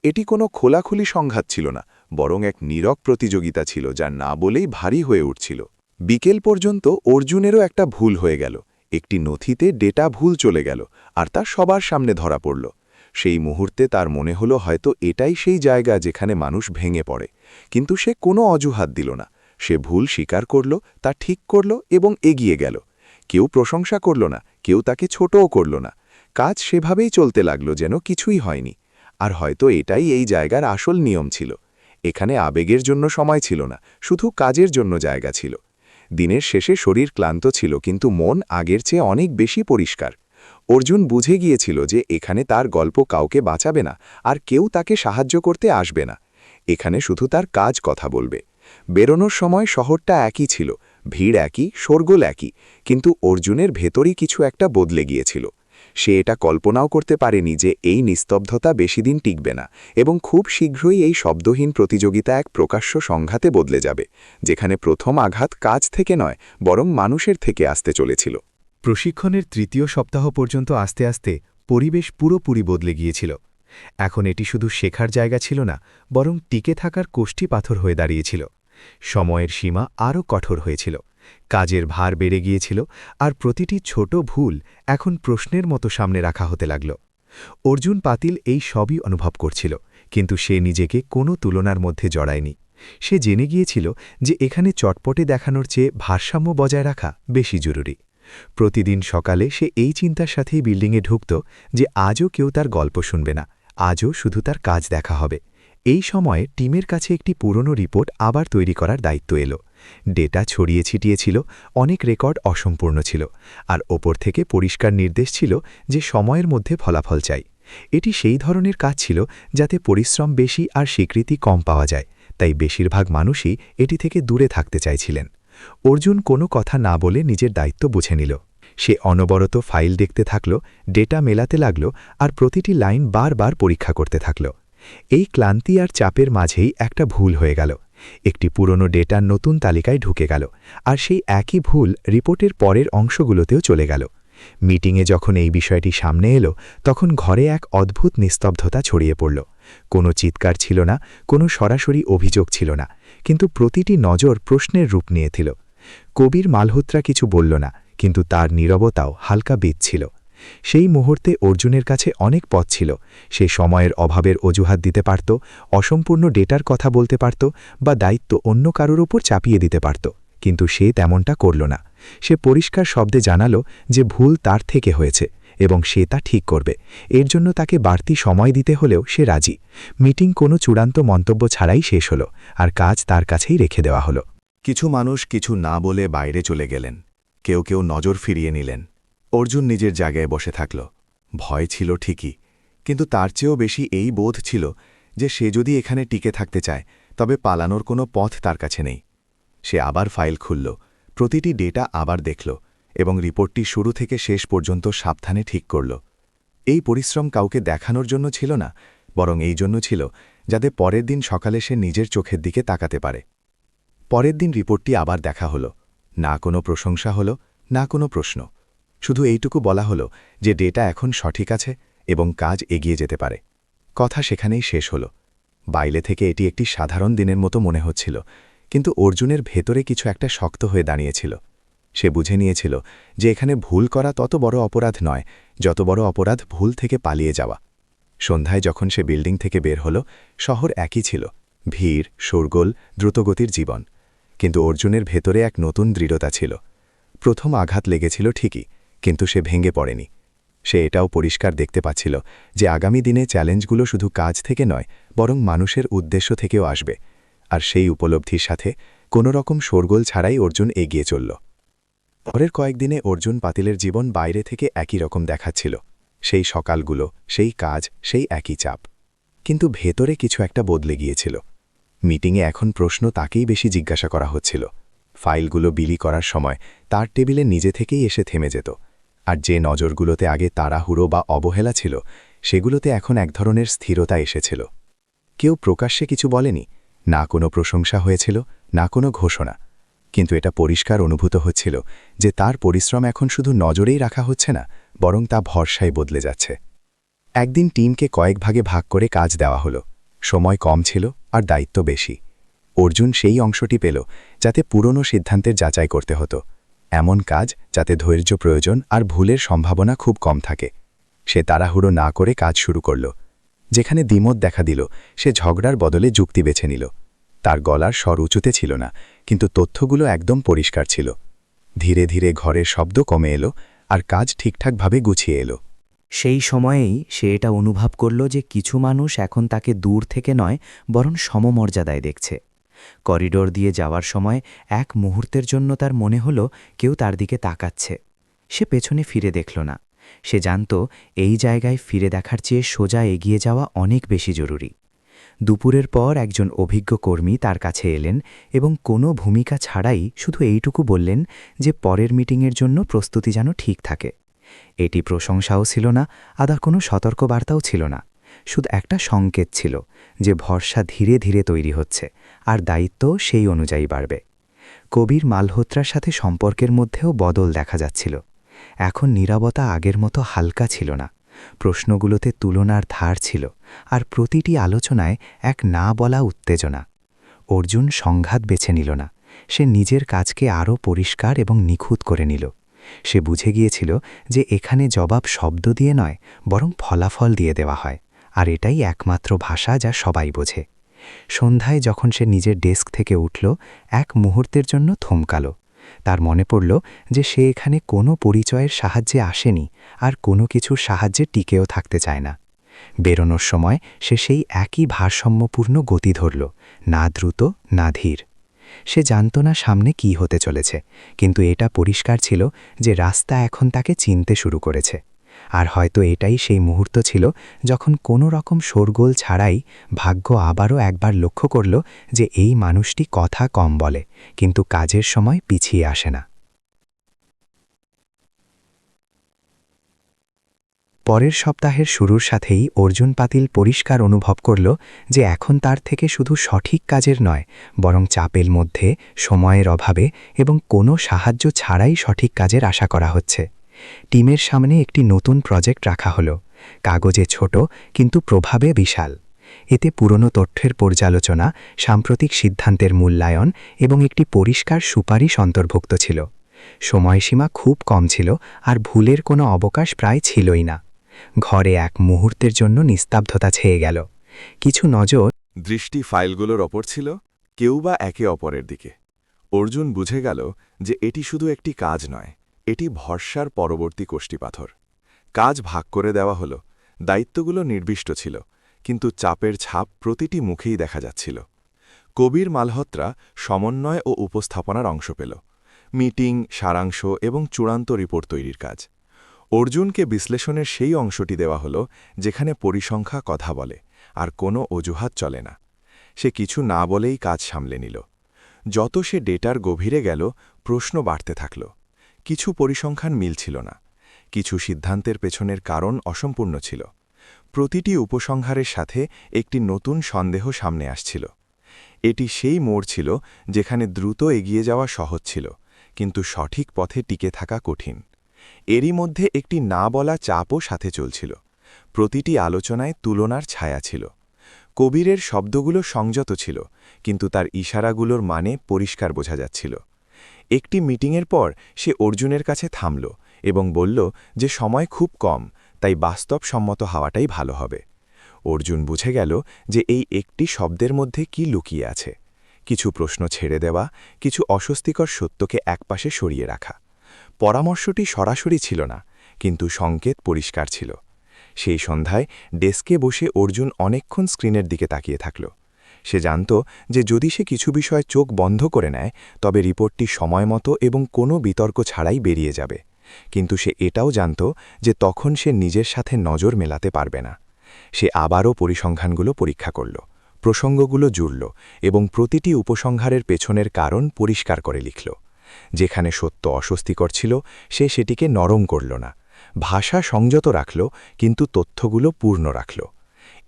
এটি কোনো খোলাখুলি সংঘাত ছিল না, বরং এক নীরব প্রতিযোগিতা ছিল, যা না বলেই ভারী হয়ে উঠছিল। বিকেল পর্যন্ত অর্জুনেরও একটা ভুল হয়ে গেল। একটি নথিতে ডেটা ভুল চলে গেল, আর তা সবার সামনে ধরা পড়ল। সেই মুহূর্তে তার মনে হলো হয়তো এটাই সেই জায়গা যেখানে মানুষ ভেঙে পড়ে। কিন্তু সে কোনো অজুহাত দিল না। সে ভুল স্বীকার করল, তা ঠিক করল এবং এগিয়ে গেল। কেউ প্রশংসা করল না, কেউ তাকে ছোটও করল না। কাজ সেভাবেই চলতে লাগল যেন কিছুই হয়নি। আর হয়তো এটাই এই জায়গার আসল নিয়ম ছিল। এখানে আবেগের জন্য সময় ছিল না, শুধু কাজের জন্য জায়গা ছিল। দিনের শেষে শরীর ক্লান্ত ছিল, কিন্তু মন আগের চেয়ে অনেক বেশি পরিষ্কার। অর্জুন বুঝে গিয়েছিল যে এখানে তার গল্প কাউকে বাঁচাবে না, আর কেউ তাকে সাহায্য করতে আসবে না। এখানে শুধু তার কাজ কথা বলবে। বেরোনোর সময় শহরটা একই ছিল, ভিড় একই, শোরগোল একই, কিন্তু অর্জুনের ভেতরই কিছু একটা বদলে গিয়েছিল। সে এটা কল্পনাও করতে পারেনি যে এই নিস্তব্ধতা বেশিদিন টিকবে না, এবং খুব শীঘ্রই এই শব্দহীন প্রতিযোগিতা এক প্রকাশ্য সংঘাতে বদলে যাবে, যেখানে প্রথম আঘাত কাজ থেকে নয়, বরং মানুষের থেকে আসতে চলেছিল। প্রশিক্ষণের তৃতীয় সপ্তাহ পর্যন্ত আস্তে আস্তে পরিবেশ পুরোপুরি বদলে গিয়েছিল। এখন এটি শুধু শেখার জায়গা ছিল না, বরং টিকে থাকার কোষ্ঠী পাথর হয়ে দাঁড়িয়েছিল। সময়ের সীমা আরও কঠোর হয়েছিল, কাজের ভার বেড়ে গিয়েছিল, আর প্রতিটি ছোট ভুল এখন প্রশ্নের মতো সামনে রাখা হতে লাগল। অর্জুন পাতিল এই সবই অনুভব করছিল, কিন্তু সে নিজেকে কোনো তুলনার মধ্যে জড়ায়নি। সে জেনে গিয়েছিল যে এখানে চটপটে দেখানোর চেয়ে ভারসাম্য বজায় রাখা বেশি জরুরি। প্রতিদিন সকালে সে এই চিন্তার সাথেই বিল্ডিংয়ে ঢুকত যে আজও কেউ তার গল্প শুনবে না, আজও শুধু তার কাজ দেখা হবে। এই সময়ে টিমের কাছে একটি পুরনো রিপোর্ট আবার তৈরি করার দায়িত্ব এলো। ডেটা ছড়িয়ে ছিটিয়ে ছিল, অনেক রেকর্ড অসম্পূর্ণ ছিল, আর ওপর থেকে পরিষ্কার নির্দেশ ছিল যে সময়ের মধ্যে ফলাফল চাই। এটি সেই ধরনের কাজ ছিল যাতে পরিশ্রম বেশি আর স্বীকৃতি কম পাওয়া যায়, তাই বেশিরভাগ মানুষই এটি থেকে দূরে থাকতে চাইছিলেন। অর্জুন কোনো কথা না বলে নিজের দায়িত্ব বুঝে নিল। সে অনবরত ফাইল দেখতে থাকল, ডেটা মেলাতে লাগল, আর প্রতিটি লাইন বারবার পরীক্ষা করতে থাকল। এই ক্লান্তি আর চাপের মাঝেই একটা ভুল হয়ে গেল। একটি পুরনো ডেটা নতুন তালিকায় ঢুকে গেল, আর সেই একই ভুল রিপোর্টের পরের অংশগুলোতেও চলে গেল। মিটিংয়ে যখন এই বিষয়টি সামনে এলো, তখন ঘরে এক অদ্ভুত নিস্তব্ধতা ছড়িয়ে পড়ল। কোনো চিৎকার ছিল না, কোনো সরাসরি অভিযোগ ছিল না, কিন্তু প্রতিটি নজর প্রশ্নের রূপ নিয়েছিল। কবির মালহোত্রা কিছু বলল না, কিন্তু তার নীরবতাও হালকা বেদ ছিল। সেই মুহূর্তে অর্জুনের কাছে অনেক পথ ছিল। সে সময়ের অভাবের অজুহাত দিতে পারত, অসম্পূর্ণ ডেটার কথা বলতে পারত, বা দায়িত্ব অন্য কারোর উপর চাপিয়ে দিতে পারত, কিন্তু সে তেমনটা করল না। সে পরিষ্কার শব্দে জানালো যে ভুল তার থেকে হয়েছে এবং সে তা ঠিক করবে। এর জন্য তাকে বাড়তি সময় দিতে হলেও সে রাজি। মিটিং কোনো চূড়ান্ত মন্তব্য ছাড়াই শেষ হলো, আর কাজ তার কাছেই রেখে দেওয়া হলো। কিছু মানুষ কিছু না বলে বাইরে চলে গেলেন, কেউ কেউ নজর ফিরিয়ে নিলেন। অর্জুন নিজের জায়গায় বসে থাকল। ভয় ছিল ঠিকই, কিন্তু তার চেয়েও বেশি এই বোধ ছিল যে সে যদি এখানে টিকে থাকতে চায়, তবে পালানোর কোনো পথ তার কাছে নেই। সে আবার ফাইল খুলল, প্রতিটি ডেটা আবার দেখল, এবং রিপোর্টটি শুরু থেকে শেষ পর্যন্ত সাবধানে ঠিক করল। এই পরিশ্রম কাউকে দেখানোর জন্য ছিল না, বরং এই জন্য ছিল যাতে পরের দিন সকালে সে নিজের চোখের দিকে তাকাতে পারে। পরের দিন রিপোর্টটি আবার দেখা হলো। না কোনো প্রশংসা হলো, না কোনো প্রশ্ন। শুধু এইটুকু বলা হলো যে ডেটা এখন সঠিক আছে এবং কাজ এগিয়ে যেতে পারে। কথা সেখানেই শেষ হলো। বাইরে থেকে এটি একটি সাধারণ দিনের মতো মনে হচ্ছিল, কিন্তু অর্জুনের ভেতরে কিছু একটা শক্ত হয়ে দাঁড়িয়েছিল। সে বুঝে নিয়েছিল যে এখানে ভুল করা তত বড় অপরাধ নয় যত বড় অপরাধ ভুল থেকে পালিয়ে যাওয়া। সন্ধ্যায় যখন সে বিল্ডিং থেকে বের হল, শহর একই ছিল, ভিড়, শোরগোল, দ্রুতগতির জীবন। কিন্তু অর্জুনের ভেতরে এক নতুন দৃঢ়তা ছিল। প্রথম আঘাত লেগেছিল ঠিকই, কিন্তু সে ভেঙে পড়েনি। সে এটাও পরিষ্কার দেখতে পাচ্ছিল যে আগামী দিনে চ্যালেঞ্জগুলো শুধু কাজ থেকে নয়, বরং মানুষের উদ্দেশ্য থেকেও আসবে। আর সেই উপলব্ধির সাথে কোনো রকম শোরগোল ছাড়াই অর্জুন এগিয়ে চলল। পরের কয়েকদিনে অর্জুন পাতিলের জীবন বাইরে থেকে একই রকম দেখাচ্ছিল। সেই সকালগুলো, সেই কাজ, সেই একই চাপ। কিন্তু ভেতরে কিছু একটা বদলে গিয়েছিল। মিটিংয়ে এখন প্রশ্ন তাকেই বেশি জিজ্ঞাসা করা হচ্ছিল। ফাইলগুলো বিলি করার সময় তার টেবিলে নিজে থেকেই এসে থেমে যেত, আর যে নজরগুলোতে আগে তাড়াহুড়ো বা অবহেলা ছিল, সেগুলোতে এখন এক ধরনের স্থিরতা এসেছিল। কেউ প্রকাশ্যে কিছু বলেনি, না কোনো প্রশংসা হয়েছিল, না কোনো ঘোষণা, কিন্তু এটা পরিষ্কার অনুভূত হচ্ছিল যে তার পরিশ্রম এখন শুধু নজরেই রাখা হচ্ছে না, বরং তা ভরসায় বদলে যাচ্ছে। একদিন টিমকে কয়েক ভাগে ভাগ করে কাজ দেওয়া হলো। সময় কম ছিল আর দায়িত্ব বেশি। অর্জুন সেই অংশটি পেল যাতে পুরনো সিদ্ধান্তের যাচাই করতে হতো, এমন কাজ যাতে ধৈর্য প্রয়োজন আর ভুলের সম্ভাবনা খুব কম থাকে। সে তাড়াহুড়ো না করে কাজ শুরু করল। যেখানে দ্বিমত দেখা দিল, সে ঝগড়ার বদলে যুক্তি বেছে নিল। তার গলার স্বর উঁচুতে ছিল না, কিন্তু তথ্যগুলো একদম পরিষ্কার ছিল। ধীরে ধীরে ঘরের শব্দ কমে এলো, আর কাজ ঠিকঠাকভাবে গুছিয়ে এলো। সেই সময়েই সে এটা অনুভব করল যে কিছু মানুষ এখন তাকে দূর থেকে নয়, বরং সমমর্যাদায় দেখছে। করিডোর দিয়ে যাওয়ার সময় এক মুহূর্তের জন্য তার মনে হল কেউ তার দিকে তাকাচ্ছে। সে পেছনে ফিরে দেখল না। সে জানত এই জায়গায় ফিরে দেখার চেয়ে সোজা এগিয়ে যাওয়া অনেক বেশি জরুরি। দুপুরের পর একজন অভিজ্ঞ কর্মী তার কাছে এলেন এবং কোনো ভূমিকা ছাড়াই শুধু এইটুকু বললেন যে পরের মিটিংয়ের জন্য প্রস্তুতি যেন ঠিক থাকে। এটি প্রশংসাও ছিল না, আবার কোনো সতর্কবার্তাও ছিল না, শুধু একটা সংকেত ছিল যে ভরসা ধীরে ধীরে তৈরি হচ্ছে, আর দায়িত্বও সেই অনুযায়ী বাড়বে। কবির মালহোত্রার সাথে সম্পর্কের মধ্যেও বদল দেখা যাচ্ছিল। এখন নীরবতা আগের মতো হালকা ছিল না, প্রশ্নগুলোতে তুলনার ধার ছিল, আর প্রতিটি আলোচনায় এক না বলা উত্তেজনা। অর্জুন সংঘাত বেছে নিল না, সে নিজের কাজকে আরও পরিষ্কার এবং নিখুঁত করে নিল। সে বুঝে গিয়েছিল যে এখানে জবাব শব্দ দিয়ে নয়, বরং ফলাফল দিয়ে দেওয়া হয়, আর এটাই একমাত্র ভাষা যা সবাই বোঝে। সন্ধ্যায় যখন সে নিজের ডেস্ক থেকে উঠল, এক মুহূর্তের জন্য থমকাল। তার মনে পড়ল যে সে এখানে কোনো পরিচয়ের সাহায্যে আসেনি, আর কোনো কিছুর সাহায্যে টিকেও থাকতে চায় না। বেরোনোর সময় সে সেই একই ভারসাম্যপূর্ণ গতি ধরল, না দ্রুত না ধীর। সে জানত না সামনে কি হতে চলেছে, কিন্তু এটা পরিষ্কার ছিল যে রাস্তা এখন তাকে চিনতে শুরু করেছে। আর হয়তো এটাই সেই মুহূর্ত ছিল যখন কোনো রকম শোরগোল ছাড়াই ভাগ্য আবারও একবার লক্ষ্য করল যে এই মানুষটি কথা কম বলে, কিন্তু কাজের সময় পিছিয়ে আসে না। পরের সপ্তাহের শুরুর সাথেই অর্জুন পাতিল পরিষ্কার অনুভব করল যে এখন তার থেকে শুধু সঠিক কাজের নয়, বরং চাপের মধ্যে, সময়ের অভাবে এবং কোনো সাহায্য ছাড়াই সঠিক কাজের আশা করা হচ্ছে। টিমের সামনে একটি নতুন প্রজেক্ট রাখা হলো, কাগজে ছোট কিন্তু প্রভাবে বিশাল। এতে পুরনো তথ্যের পর্যালোচনা, সাম্প্রতিক সিদ্ধান্তের মূল্যায়ন এবং একটি পরিষ্কার সুপারিশ অন্তর্ভুক্ত ছিল। সময়সীমা খুব কম ছিল, আর ভুলের কোনো অবকাশ প্রায় ছিলই না। ঘরে এক মুহূর্তের জন্য নিস্তব্ধতা ছেয়ে গেল। কিছু নজর দৃষ্টি ফাইলগুলোর ওপর ছিল, কেউ বা একে অপরের দিকে। অর্জুন বুঝে গেল যে এটি শুধু একটি কাজ নয়, এটি ভরসার পরবর্তী কষ্টিপাথর। কাজ ভাগ করে দেওয়া হলো, দায়িত্বগুলো নির্দিষ্ট ছিল, কিন্তু চাপের ছাপ প্রতিটি মুখেই দেখা যাচ্ছিল। কবির মালহোত্রা সমন্বয় ও উপস্থাপনার অংশ পেল, মিটিং, সারাংশ এবং চূড়ান্ত রিপোর্ট তৈরির কাজ। অর্জুনকে বিশ্লেষণের সেই অংশটি দেওয়া হলো যেখানে পরিসংখ্যা কথা বলে, আর কোনো অজুহাত চলে না। সে কিছু না বলেই কাজ সামলে নিল। যত সে ডেটার গভীরে গেল, প্রশ্ন বাড়তে থাকল। কিছু পরিসংখ্যান মিলছিল না, কিছু সিদ্ধান্তের পেছনের কারণ অসম্পূর্ণ ছিল। প্রতিটি উপসংহারের সাথে একটি নতুন সন্দেহ সামনে আসছিল। এটি সেই মোড় ছিল যেখানে দ্রুত এগিয়ে যাওয়া সহজ ছিল, কিন্তু সঠিক পথে টিকে থাকা কঠিন। এরই মধ্যে একটি না বলা চাপও সাথে চলছিল। প্রতিটি আলোচনায় তুলনার ছায়া ছিল। কবিরের শব্দগুলো সংযত ছিল, কিন্তু তার ইশারাগুলোর মানে পরিষ্কার বোঝা যাচ্ছিল। একটি মিটিংয়ের পর সে অর্জুনের কাছে থামল এবং বলল যে সময় খুব কম, তাই বাস্তবসম্মত হওয়াটাই ভালো হবে। অর্জুন বুঝে গেল যে এই একটি শব্দের মধ্যে কি লুকিয়ে আছে। কিছু প্রশ্ন ছেড়ে দেওয়া, কিছু অস্বস্তিকর সত্যকে একপাশে সরিয়ে রাখা। পরামর্শটি সরাসরি ছিল না, কিন্তু সংকেত পরিষ্কার ছিল। সেই সন্ধ্যায় ডেস্কে বসে অর্জুন অনেকক্ষণ স্ক্রিনের দিকে তাকিয়ে থাকল। সে জানত যে যদি সে কিছু বিষয় চোখ বন্ধ করে নেয়, তবে রিপোর্টটি সময়মতো এবং কোনো বিতর্ক ছাড়াই বেরিয়ে যাবে। কিন্তু সে এটাও জানত যে তখন সে নিজের সাথে নজর মেলাতে পারবে না। সে আবারও পরিসংখ্যানগুলো পরীক্ষা করল, প্রসঙ্গগুলো জুড়ল এবং প্রতিটি উপসংহারের পেছনের কারণ পরিষ্কার করে লিখল। যেখানে সত্য অস্বস্তিকর ছিল, সে সেটিকে নরম করল না। ভাষা সংযত রাখল, কিন্তু তথ্যগুলো পূর্ণ রাখল।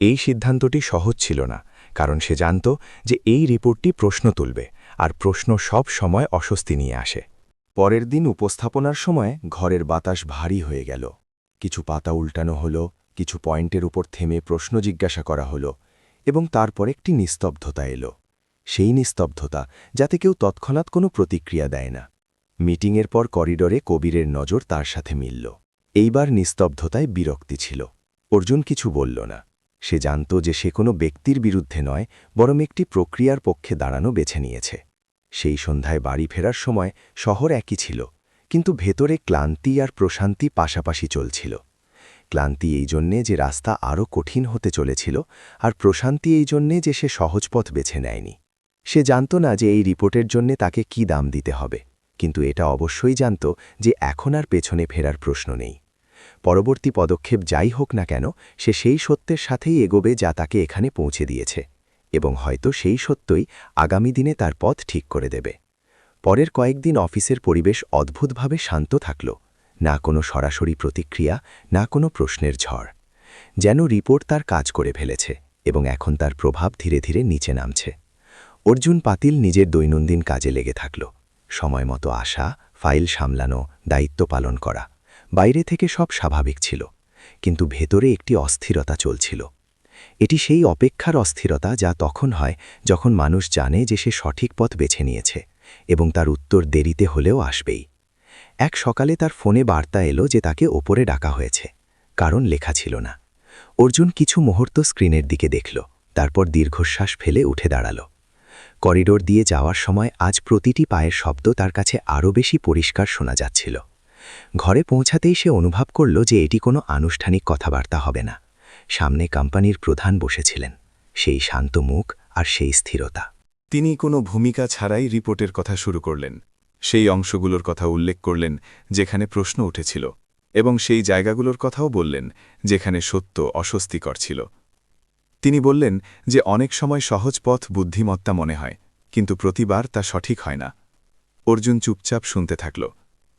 এই সিদ্ধান্তটি সহজ ছিল না, কারণ সে জানত যে এই রিপোর্টটি প্রশ্ন তুলবে, আর প্রশ্ন সব সময় অস্বস্তি নিয়ে আসে। পরের দিন উপস্থাপনার সময় ঘরের বাতাস ভারী হয়ে গেল। কিছু পাতা উল্টানো হলো, কিছু পয়েন্টের উপর থেমে প্রশ্ন জিজ্ঞাসা করা হলো, এবং তারপর একটি নিস্তব্ধতা এলো। সেই নিস্তব্ধতা যাতে কেউ তৎক্ষণাৎ কোনো প্রতিক্রিয়া দেয় না। মিটিংয়ের পর করিডোরে কবিরের নজর তার সাথে মিলল। এইবার নিস্তব্ধতায় বিরক্তি ছিল। অর্জুন কিছু বলল না। সে জানত যে সে কোনো ব্যক্তির বিরুদ্ধে নয়, বরং একটি প্রক্রিয়ার পক্ষে দাঁড়ানো বেছে নিয়েছে। সেই সন্ধ্যায় বাড়ি ফেরার সময় শহর একই ছিল, কিন্তু ভেতরে ক্লান্তি আর প্রশান্তি পাশাপাশি চলছিল। ক্লান্তি এই জন্যে যে রাস্তা আরও কঠিন হতে চলেছিল, আর প্রশান্তি এই জন্যে যে সে সহজ পথ বেছে নেয়নি। সে জানত না যে এই রিপোর্টের জন্যে তাকে কি দাম দিতে হবে, কিন্তু এটা অবশ্যই জানত যে এখন আর পেছনে ফেরার প্রশ্ন নেই। পরবর্তী পদক্ষেপ যাই হোক না কেন, সে সেই সত্যের সাথেই এগোবে যা তাকে এখানে পৌঁছে দিয়েছে, এবং হয়তো সেই সত্যই আগামী দিনে তার পথ ঠিক করে দেবে। পরের কয়েকদিন অফিসের পরিবেশ অদ্ভুতভাবে শান্ত থাকল। না কোনো সরাসরি প্রতিক্রিয়া, না কোনো প্রশ্নের ঝড়। যেন রিপোর্ট তার কাজ করে ফেলেছে, এবং এখন তার প্রভাব ধীরে ধীরে নিচে নামছে। অর্জুন পাতিল নিজের দৈনন্দিন কাজে লেগে থাকল। সময়মতো আসা, ফাইল সামলানো, দায়িত্ব পালন করা। বাইরে থেকে সব স্বাভাবিক ছিল, কিন্তু ভেতরে একটি অস্থিরতা চলছিল। এটি সেই অপেক্ষার অস্থিরতা যা তখন হয় যখন মানুষ জানে যে সে সঠিক পথ বেছে নিয়েছে, এবং তার উত্তর দেরিতে হলেও আসবেই। এক সকালে তার ফোনে বার্তা এলো যে তাকে ওপরে ডাকা হয়েছে। কারণ লেখা ছিল না। অর্জুন কিছু মুহূর্ত স্ক্রিনের দিকে দেখল, তারপর দীর্ঘশ্বাস ফেলে উঠে দাঁড়াল। করিডোর দিয়ে যাওয়ার সময় আজ প্রতিটি পায়ের শব্দ তার কাছে আরও বেশি পরিষ্কার শোনা যাচ্ছিল। ঘরে পৌঁছাতেই সে অনুভব করল যে এটি কোনো আনুষ্ঠানিক কথাবার্তা হবে না। সামনে কোম্পানির প্রধান বসেছিলেন, সেই শান্ত মুখ আর সেই স্থিরতা। তিনি কোনো ভূমিকা ছাড়াই রিপোর্টের কথা শুরু করলেন। সেই অংশগুলোর কথা উল্লেখ করলেন যেখানে প্রশ্ন উঠেছিল, এবং সেই জায়গাগুলোর কথাও বললেন যেখানে সত্য অস্বস্তিকর ছিল। তিনি বললেন যে অনেক সময় সহজ পথ বুদ্ধিমত্তা মনে হয়, কিন্তু প্রতিবার তা সঠিক হয় না। অর্জুন চুপচাপ শুনতে থাকল।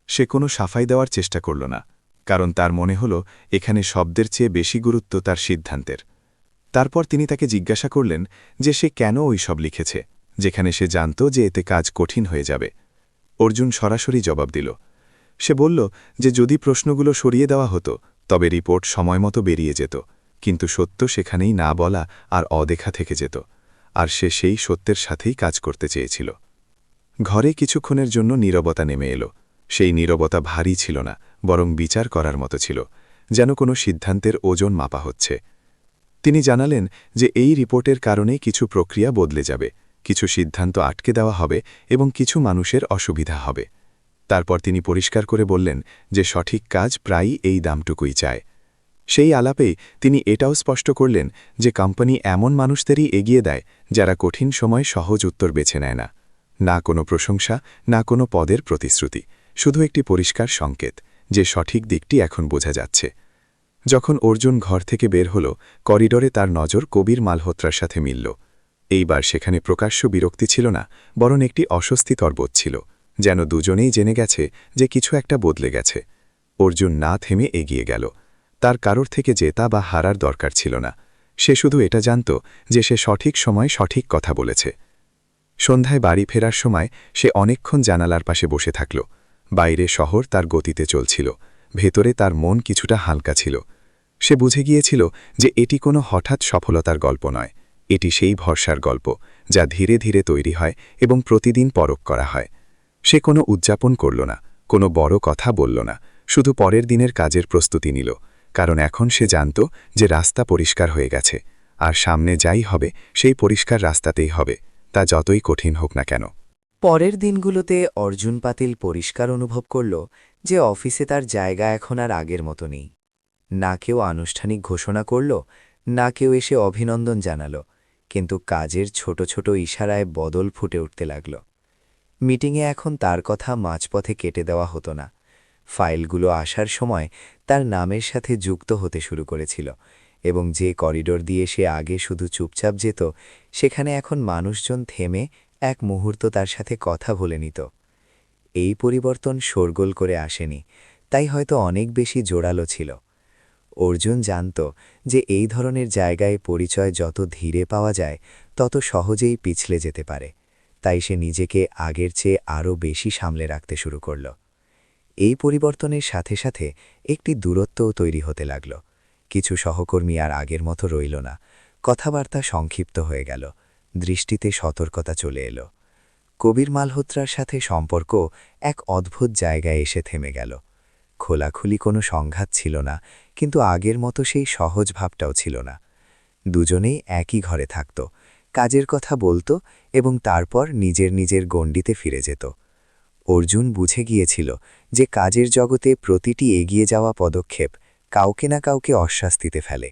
সে কোনো সাফাই দেওয়ার চেষ্টা করল না, কারণ তার মনে হল এখানে শব্দের চেয়ে বেশি গুরুত্ব তার সিদ্ধান্তের। তারপর তিনি তাকে জিজ্ঞাসা করলেন যে সে কেন ওই সব লিখেছে, যেখানে সে জানত যে এতে কাজ কঠিন হয়ে যাবে। অর্জুন সরাসরি জবাব দিল। সে বলল যে যদি প্রশ্নগুলো সরিয়ে দেওয়া হতো তবে রিপোর্ট সময়মতো বেরিয়ে যেত, কিন্তু সত্য সেখানেই না বলা আর অদেখা থেকে যেত, আর সে সেই সত্যের সাথেই কাজ করতে চেয়েছিল। ঘরে কিছুক্ষণের জন্য নীরবতা নেমে এলো। সেই নীরবতা ভারী ছিল না, বরং বিচার করার মতো ছিল, যেন কোনো সিদ্ধান্তের ওজন মাপা হচ্ছে। তিনি জানালেন যে এই রিপোর্টের কারণেই কিছু প্রক্রিয়া বদলে যাবে, কিছু সিদ্ধান্ত আটকে দেওয়া হবে এবং কিছু মানুষের অসুবিধা হবে। তারপর তিনি পরিষ্কার করে বললেন যে সঠিক কাজ প্রায়ই এই দামটুকুই চায়। সেই আলাপেই তিনি এটাও স্পষ্ট করলেন যে কোম্পানি এমন মানুষদেরই এগিয়ে দেয় যারা কঠিন সময় সহজ উত্তর বেছে নেয় না। না কোনো প্রশংসা, না কোনো পদের প্রতিশ্রুতি, শুধু একটি পরিষ্কার সংকেত যে সঠিক দিকটি এখন বোঝা যাচ্ছে। যখন অর্জুন ঘর থেকে বের হল, করিডোরে তার নজর কবির মালহোত্রার সাথে মিলল। এইবার সেখানে প্রকাশ্য বিরক্তি ছিল না, বরং একটি অস্বস্তিকর বোধ ছিল, যেন দুজনেই জেনে গেছে যে কিছু একটা বদলে গেছে। অর্জুন না থেমে এগিয়ে গেল। তার কারোর থেকে জেতা বা হারার দরকার ছিল না। সে শুধু এটা জানত যে সে সঠিক সময় সঠিক কথা বলেছে। সন্ধ্যায় বাড়ি ফেরার সময় সে অনেকক্ষণ জানালার পাশে বসে থাকল। বাইরে শহর তার গতিতে চলছিল, ভেতরে তার মন কিছুটা হালকা ছিল। সে বুঝে গিয়েছিল যে এটি কোনো হঠাৎ সফলতার গল্প নয়, এটি সেই ভরসার গল্প যা ধীরে ধীরে তৈরি হয় এবং প্রতিদিন পরখ করা হয়। সে কোনো উদযাপন করল না, কোনো বড় কথা বলল না, শুধু পরের দিনের কাজের প্রস্তুতি নিল, কারণ এখন সে জানত যে রাস্তা পরিষ্কার হয়ে গেছে, আর সামনে যাই হবে সেই পরিষ্কার রাস্তাতেই হবে, তা যতই কঠিন হোক না কেন। পরের দিনগুলোতে অর্জুন পাতিল পরিষ্কার অনুভব করল যে অফিসে তার জায়গা এখন আর আগের মতো নেই। না কেউ আনুষ্ঠানিক ঘোষণা করল, না কেউ এসে অভিনন্দন জানাল, কিন্তু কাজের ছোট ছোট ইশারায় বদল ফুটে উঠতে লাগল। মিটিংয়ে এখন তার কথা মাঝপথে কেটে দেওয়া হতো না। ফাইলগুলো আসার সময় তার নামের সাথে যুক্ত হতে শুরু করেছিল, এবং যে করিডোর দিয়ে সে আগে শুধু চুপচাপ যেত, সেখানে এখন মানুষজন থেমে এক মুহূর্ত তার সাথে কথা বলে নিত। এই পরিবর্তন শোরগোল করে আসেনি, তাই হয়তো অনেক বেশি জোরালো ছিল। অর্জুন জানত যে এই ধরনের জায়গায় পরিচয় যত ধীরে পাওয়া যায় তত সহজেই পিছলে যেতে পারে, তাই সে নিজেকে আগের চেয়ে আরও বেশি সামলে রাখতে শুরু করল। এই পরিবর্তনের সাথে সাথে একটি দূরত্বও তৈরি হতে লাগল। কিছু সহকর্মী আর আগের মতো রইল না, কথাবার্তা সংক্ষিপ্ত হয়ে গেল, দৃষ্টিতে সতর্কতা চলে এলো। কবির মালহোত্রার সাথে সম্পর্ক এক অদ্ভুত জায়গায় এসে থেমে গেল। খোলাখুলি কোনো সংঘাত ছিল না, কিন্তু আগের মতো সেই সহজ ভাবটাও ছিল না। দুজনেই একই ঘরে থাকত, কাজের কথা বলত এবং তারপর নিজের নিজের গণ্ডিতে ফিরে যেত। অর্জুন বুঝে গিয়েছিল যে কাজের জগতে প্রতিটি এগিয়ে যাওয়া পদক্ষেপ কাউকে না কাউকে অস্বস্তিতে ফেলে।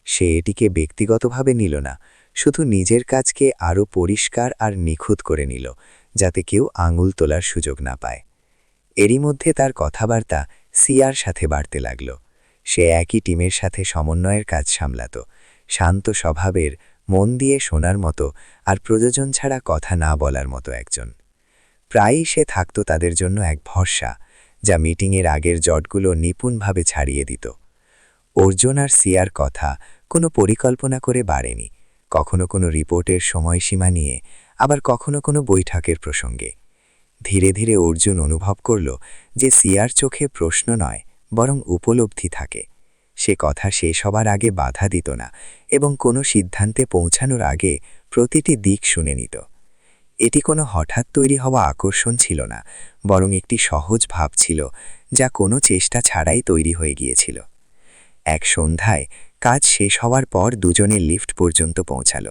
সে এটিকে ব্যক্তিগতভাবে নিল না, শুধু নিজের কাজকে আরও পরিষ্কার আর নিখুঁত করে নিল, যাতে কেউ আঙুল তোলার সুযোগ না পায়। এরই মধ্যে তার কথাবার্তা সিয়ার সাথে বাড়তে লাগল। সে একই টিমের সাথে সমন্বয়ের কাজ সামলাত, শান্ত স্বভাবের, মন দিয়ে শোনার মতো আর প্রয়োজন ছাড়া কথা না বলার মতো একজন। প্রায়ই সে থাকত তাদের জন্য এক ভরসা, যা মিটিংয়ের আগের জটগুলো নিপুণভাবে ছাড়িয়ে দিত। অর্জুন আর সিয়ার কথা কোনো পরিকল্পনা করে বাড়েনি, কখনো কোনো রিপোর্টের সময়সীমা নিয়ে, আবার কখনো কোনো বৈঠকের প্রসঙ্গে। ধীরে ধীরে অর্জুন অনুভব করল যে সিয়ার চোখে প্রশ্ন নয়, বরং উপলব্ধি থাকে। সে কথা শেষ হবার আগে বাধা দিত না এবং কোনো সিদ্ধান্তে পৌঁছানোর আগে প্রতিটি দিক শুনে নিত। এটি কোনো হঠাৎ তৈরি হওয়া আকর্ষণ ছিল না, বরং একটি সহজ ভাব ছিল যা কোনো চেষ্টা ছাড়াই তৈরি হয়ে গিয়েছিল। এক সন্ধ্যায় কাজ শেষ হওয়ার পর দুজনে লিফট পর্যন্ত পৌঁছাল।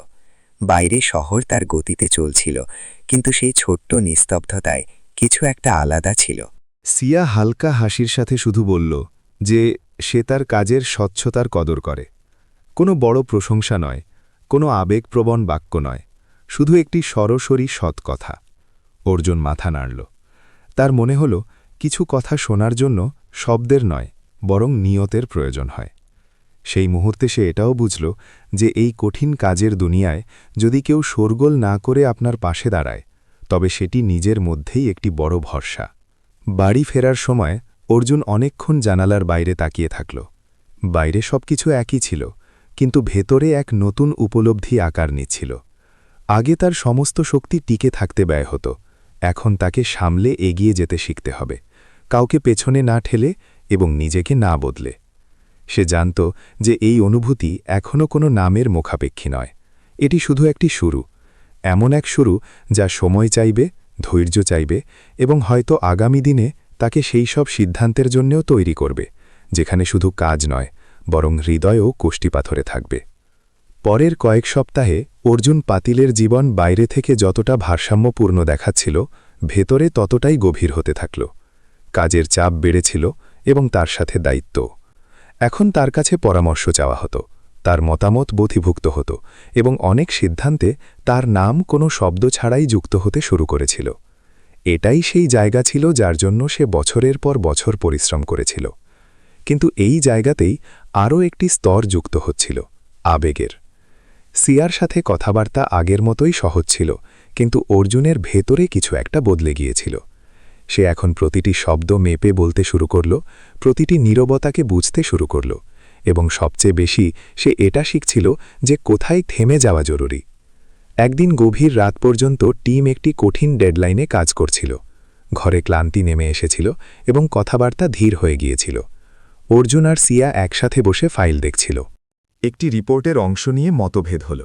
বাইরে শহর তার গতিতে চলছিল, কিন্তু সেই ছোট্ট নিস্তব্ধতায় কিছু একটা আলাদা ছিল। সিয়া হালকা হাসির সাথে শুধু বলল যে সে তার কাজের স্বচ্ছতার কদর করে। কোনো বড় প্রশংসা নয়, কোনো আবেগপ্রবণ বাক্য নয়, শুধু একটি সরসরি সৎ কথা। অর্জুন মাথা নাড়ল। তার মনে হল কিছু কথা শোনার জন্য শব্দের নয়, বরং নিয়তের প্রয়োজন হয়। সেই মুহূর্তে সে এটাও বুঝল যে এই কঠিন কাজের দুনিয়ায় যদি কেউ শোরগোল না করে আপনার পাশে দাঁড়ায়, তবে সেটি নিজের মধ্যেই একটি বড় ভরসা। বাড়ি ফেরার সময় অর্জুন অনেকক্ষণ জানালার বাইরে তাকিয়ে থাকল। বাইরে সবকিছু একই ছিল, কিন্তু ভেতরে এক নতুন উপলব্ধি আকার নিচ্ছিল। আগে তার সমস্ত শক্তি টিকে থাকতে ব্যয় হতো, এখন তাকে সামলে এগিয়ে যেতে শিখতে হবে, কাউকে পেছনে না ঠেলে এবং নিজেকে না বদলে। সে জানত যে এই অনুভূতি এখনও কোনো নামের মুখাপেক্ষী নয়, এটি শুধু একটি শুরু, এমন এক শুরু যা সময় চাইবে, ধৈর্য চাইবে এবং হয়তো আগামী দিনে তাকে সেই সব সিদ্ধান্তের জন্যও তৈরি করবে, যেখানে শুধু কাজ নয়, বরং হৃদয়ও কোষ্ঠীপাথরে থাকবে। পরের কয়েক সপ্তাহে অর্জুন পাতিলের জীবন বাইরে থেকে যতটা ভারসাম্যপূর্ণ দেখাচ্ছিল, ভেতরে ততটাই গভীর হতে থাকল। কাজের চাপ বেড়েছিল এবং তার সাথে দায়িত্ব। এখন তার কাছে পরামর্শ চাওয়া হতো, তার মতামত বধিভুক্ত হতো এবং অনেক সিদ্ধান্তে তার নাম কোনো শব্দ ছাড়াই যুক্ত হতে শুরু করেছিল। এটাই সেই জায়গা ছিল যার জন্য সে বছরের পর বছর পরিশ্রম করেছিল। কিন্তু এই জায়গাতেই আরও একটি স্তর যুক্ত হচ্ছিল, আবেগের। সিয়ার সাথে কথাবার্তা আগের মতোই সহজ ছিল, কিন্তু অর্জুনের ভেতরে কিছু একটা বদলে গিয়েছিল। সে এখন প্রতিটি শব্দ মেপে বলতে শুরু করল, প্রতিটি নীরবতাকে বুঝতে শুরু করল, এবং সবচেয়ে বেশি সে এটা শিখছিল যে কোথায় থেমে যাওয়া জরুরি। একদিন গভীর রাত পর্যন্ত টিম একটি কঠিন ডেডলাইনে কাজ করছিল। ঘরে ক্লান্তি নেমে এসেছিল এবং কথাবার্তা ধীর হয়ে গিয়েছিল। অর্জুন আর সিয়া একসাথে বসে ফাইল দেখছিল। একটি রিপোর্টের অংশ নিয়ে মতভেদ হল।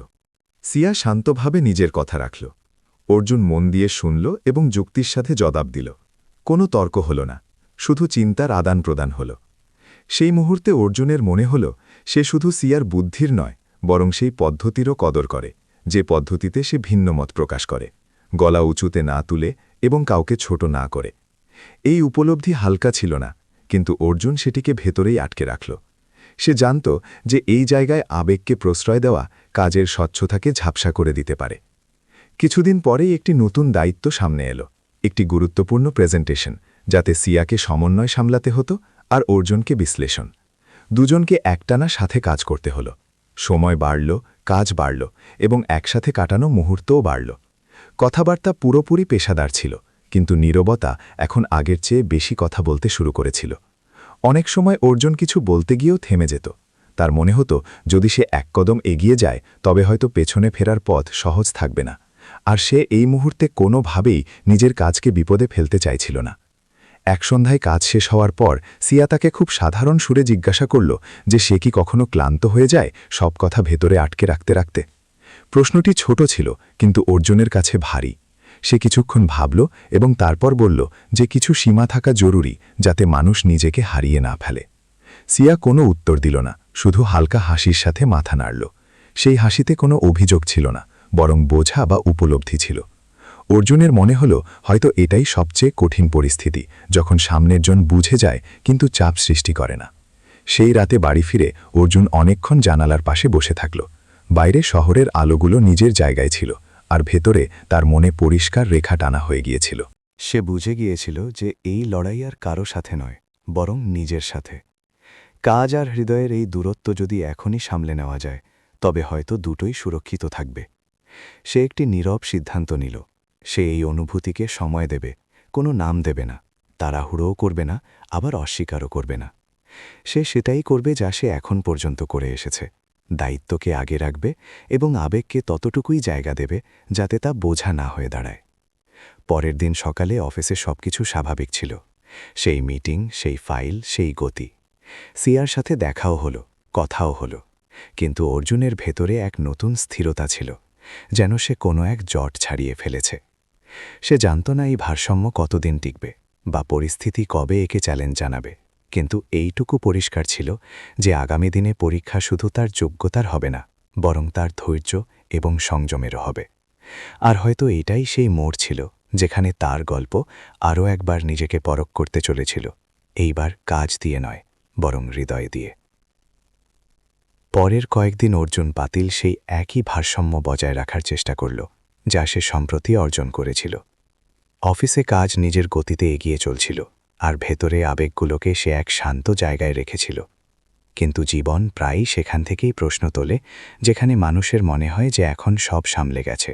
সিয়া শান্তভাবে নিজের কথা রাখল। অর্জুন মন দিয়ে শুনল এবং যুক্তির সাথে জবাব দিল। কোনো তর্ক হল না, শুধু চিন্তার আদান প্রদান হল। সেই মুহূর্তে অর্জুনের মনে হল সে শুধু সিয়ার বুদ্ধির নয়, বরং সেই পদ্ধতিরও কদর করে, যে পদ্ধতিতে সে ভিন্ন মত প্রকাশ করে, গলা উঁচুতে না তুলে এবং কাউকে ছোট না করে। এই উপলব্ধি হালকা ছিল না, কিন্তু অর্জুন সেটিকে ভেতরেই আটকে রাখল। সে জানত যে এই জায়গায় আবেগকে প্রশ্রয় দেওয়া কাজের স্বচ্ছতাকে ঝাপসা করে দিতে পারে। কিছুদিন পরেই একটি নতুন দায়িত্ব সামনে এলো, একটি গুরুত্বপূর্ণ প্রেজেন্টেশন, যাতে সিয়াকে সমন্বয় সামলাতে হতো আর অর্জুনকে বিশ্লেষণ। দুজনকে একটানা সাথে কাজ করতে হলো। সময় বাড়ল, কাজ বাড়ল এবং একসাথে কাটানো মুহূর্তও বাড়ল। কথাবার্তা পুরোপুরি পেশাদার ছিল, কিন্তু নীরবতা এখন আগের চেয়ে বেশি কথা বলতে শুরু করেছিল। অনেক সময় অর্জুন কিছু বলতে গিয়েও থেমে যেত। তার মনে হতো যদি সে এক কদম এগিয়ে যায় তবে হয়তো পেছনে ফেরার পথ সহজ থাকবে না, আর সে এই মুহূর্তে কোনোভাবেই নিজের কাজকে বিপদে ফেলতে চাইছিল না। এক সন্ধ্যায় কাজ শেষ হওয়ার পর সিয়া তাকে খুব সাধারণ সুরে জিজ্ঞাসা করল যে সে কি কখনো ক্লান্ত হয়ে যায় সব কথা ভেতরে আটকে রাখতে রাখতে। প্রশ্নটি ছোট ছিল, কিন্তু অর্জুনের কাছে ভারী। সে কিছুক্ষণ ভাবল এবং তারপর বলল যে কিছু সীমা থাকা জরুরি, যাতে মানুষ নিজেকে হারিয়ে না ফেলে। সিয়া কোনো উত্তর দিল না, শুধু হালকা হাসির সাথে মাথা নাড়ল। সেই হাসিতে কোনো অভিযোগ ছিল না, বরং বোঝা বা উপলব্ধি ছিল। অর্জুনের মনে হল হয়তো এটাই সবচেয়ে কঠিন পরিস্থিতি, যখন সামনের জন বুঝে যায় কিন্তু চাপ সৃষ্টি করে না। সেই রাতে বাড়ি ফিরে অর্জুন অনেকক্ষণ জানালার পাশে বসে থাকল। বাইরে শহরের আলোগুলো নিজের জায়গায় ছিল, আর ভেতরে তার মনে পরিষ্কার রেখা টানা হয়ে গিয়েছিল। সে বুঝে গিয়েছিল যে এই লড়াই আর কারো সাথে নয়, বরং নিজের সাথে। কাজ আর হৃদয়ের এই দূরত্ব যদি এখনই সামলে নেওয়া যায়, তবে হয়তো দুটোই সুরক্ষিত থাকবে। সে একটি নীরব সিদ্ধান্ত নিল। সে এই অনুভূতিকে সময় দেবে, কোনো নাম দেবে না, তাড়াহুড়োও করবে না, আবার অস্বীকারও করবে না। সে সেটাই করবে যা সে এখন পর্যন্ত করে এসেছে, দায়িত্বকে আগে রাখবে এবং আবেগকে ততটুকুই জায়গা দেবে যাতে তা বোঝা না হয়ে দাঁড়ায়। পরের দিন সকালে অফিসে সবকিছু স্বাভাবিক ছিল। সেই মিটিং, সেই ফাইল, সেই গতি। সিয়ার সাথে দেখাও হলো, কথাও হলো, কিন্তু অর্জুনের ভেতরে এক নতুন স্থিরতা ছিল, যেন সে কোনো এক জট ছাড়িয়ে ফেলেছে। সে জানত না এই ভারসাম্য কতদিন টিকবে, বা পরিস্থিতি কবে একে চ্যালেঞ্জ জানাবে। কিন্তু এইটুকু পরিষ্কার ছিল যে আগামী দিনে পরীক্ষা শুধু তার যোগ্যতার হবে না, বরং তার ধৈর্য এবং সংযমেরও হবে। আর হয়তো এটাই সেই মোড় ছিল যেখানে তার গল্প আরও একবার নিজেকে পরখ করতে চলেছিল, এইবার কাজ দিয়ে নয়, বরং হৃদয় দিয়ে। পরের কয়েকদিন অর্জুন পাতিল সেই একই ভারসাম্য বজায় রাখার চেষ্টা করল যা সে সম্প্রতি অর্জন করেছিল। অফিসে কাজ নিজের গতিতে এগিয়ে চলছিল, আর ভেতরে আবেগগুলোকে সে এক শান্ত জায়গায় রেখেছিল। কিন্তু জীবন প্রায়ই সেখান থেকেই প্রশ্ন তোলে যেখানে মানুষের মনে হয় যে এখন সব সামলে গেছে।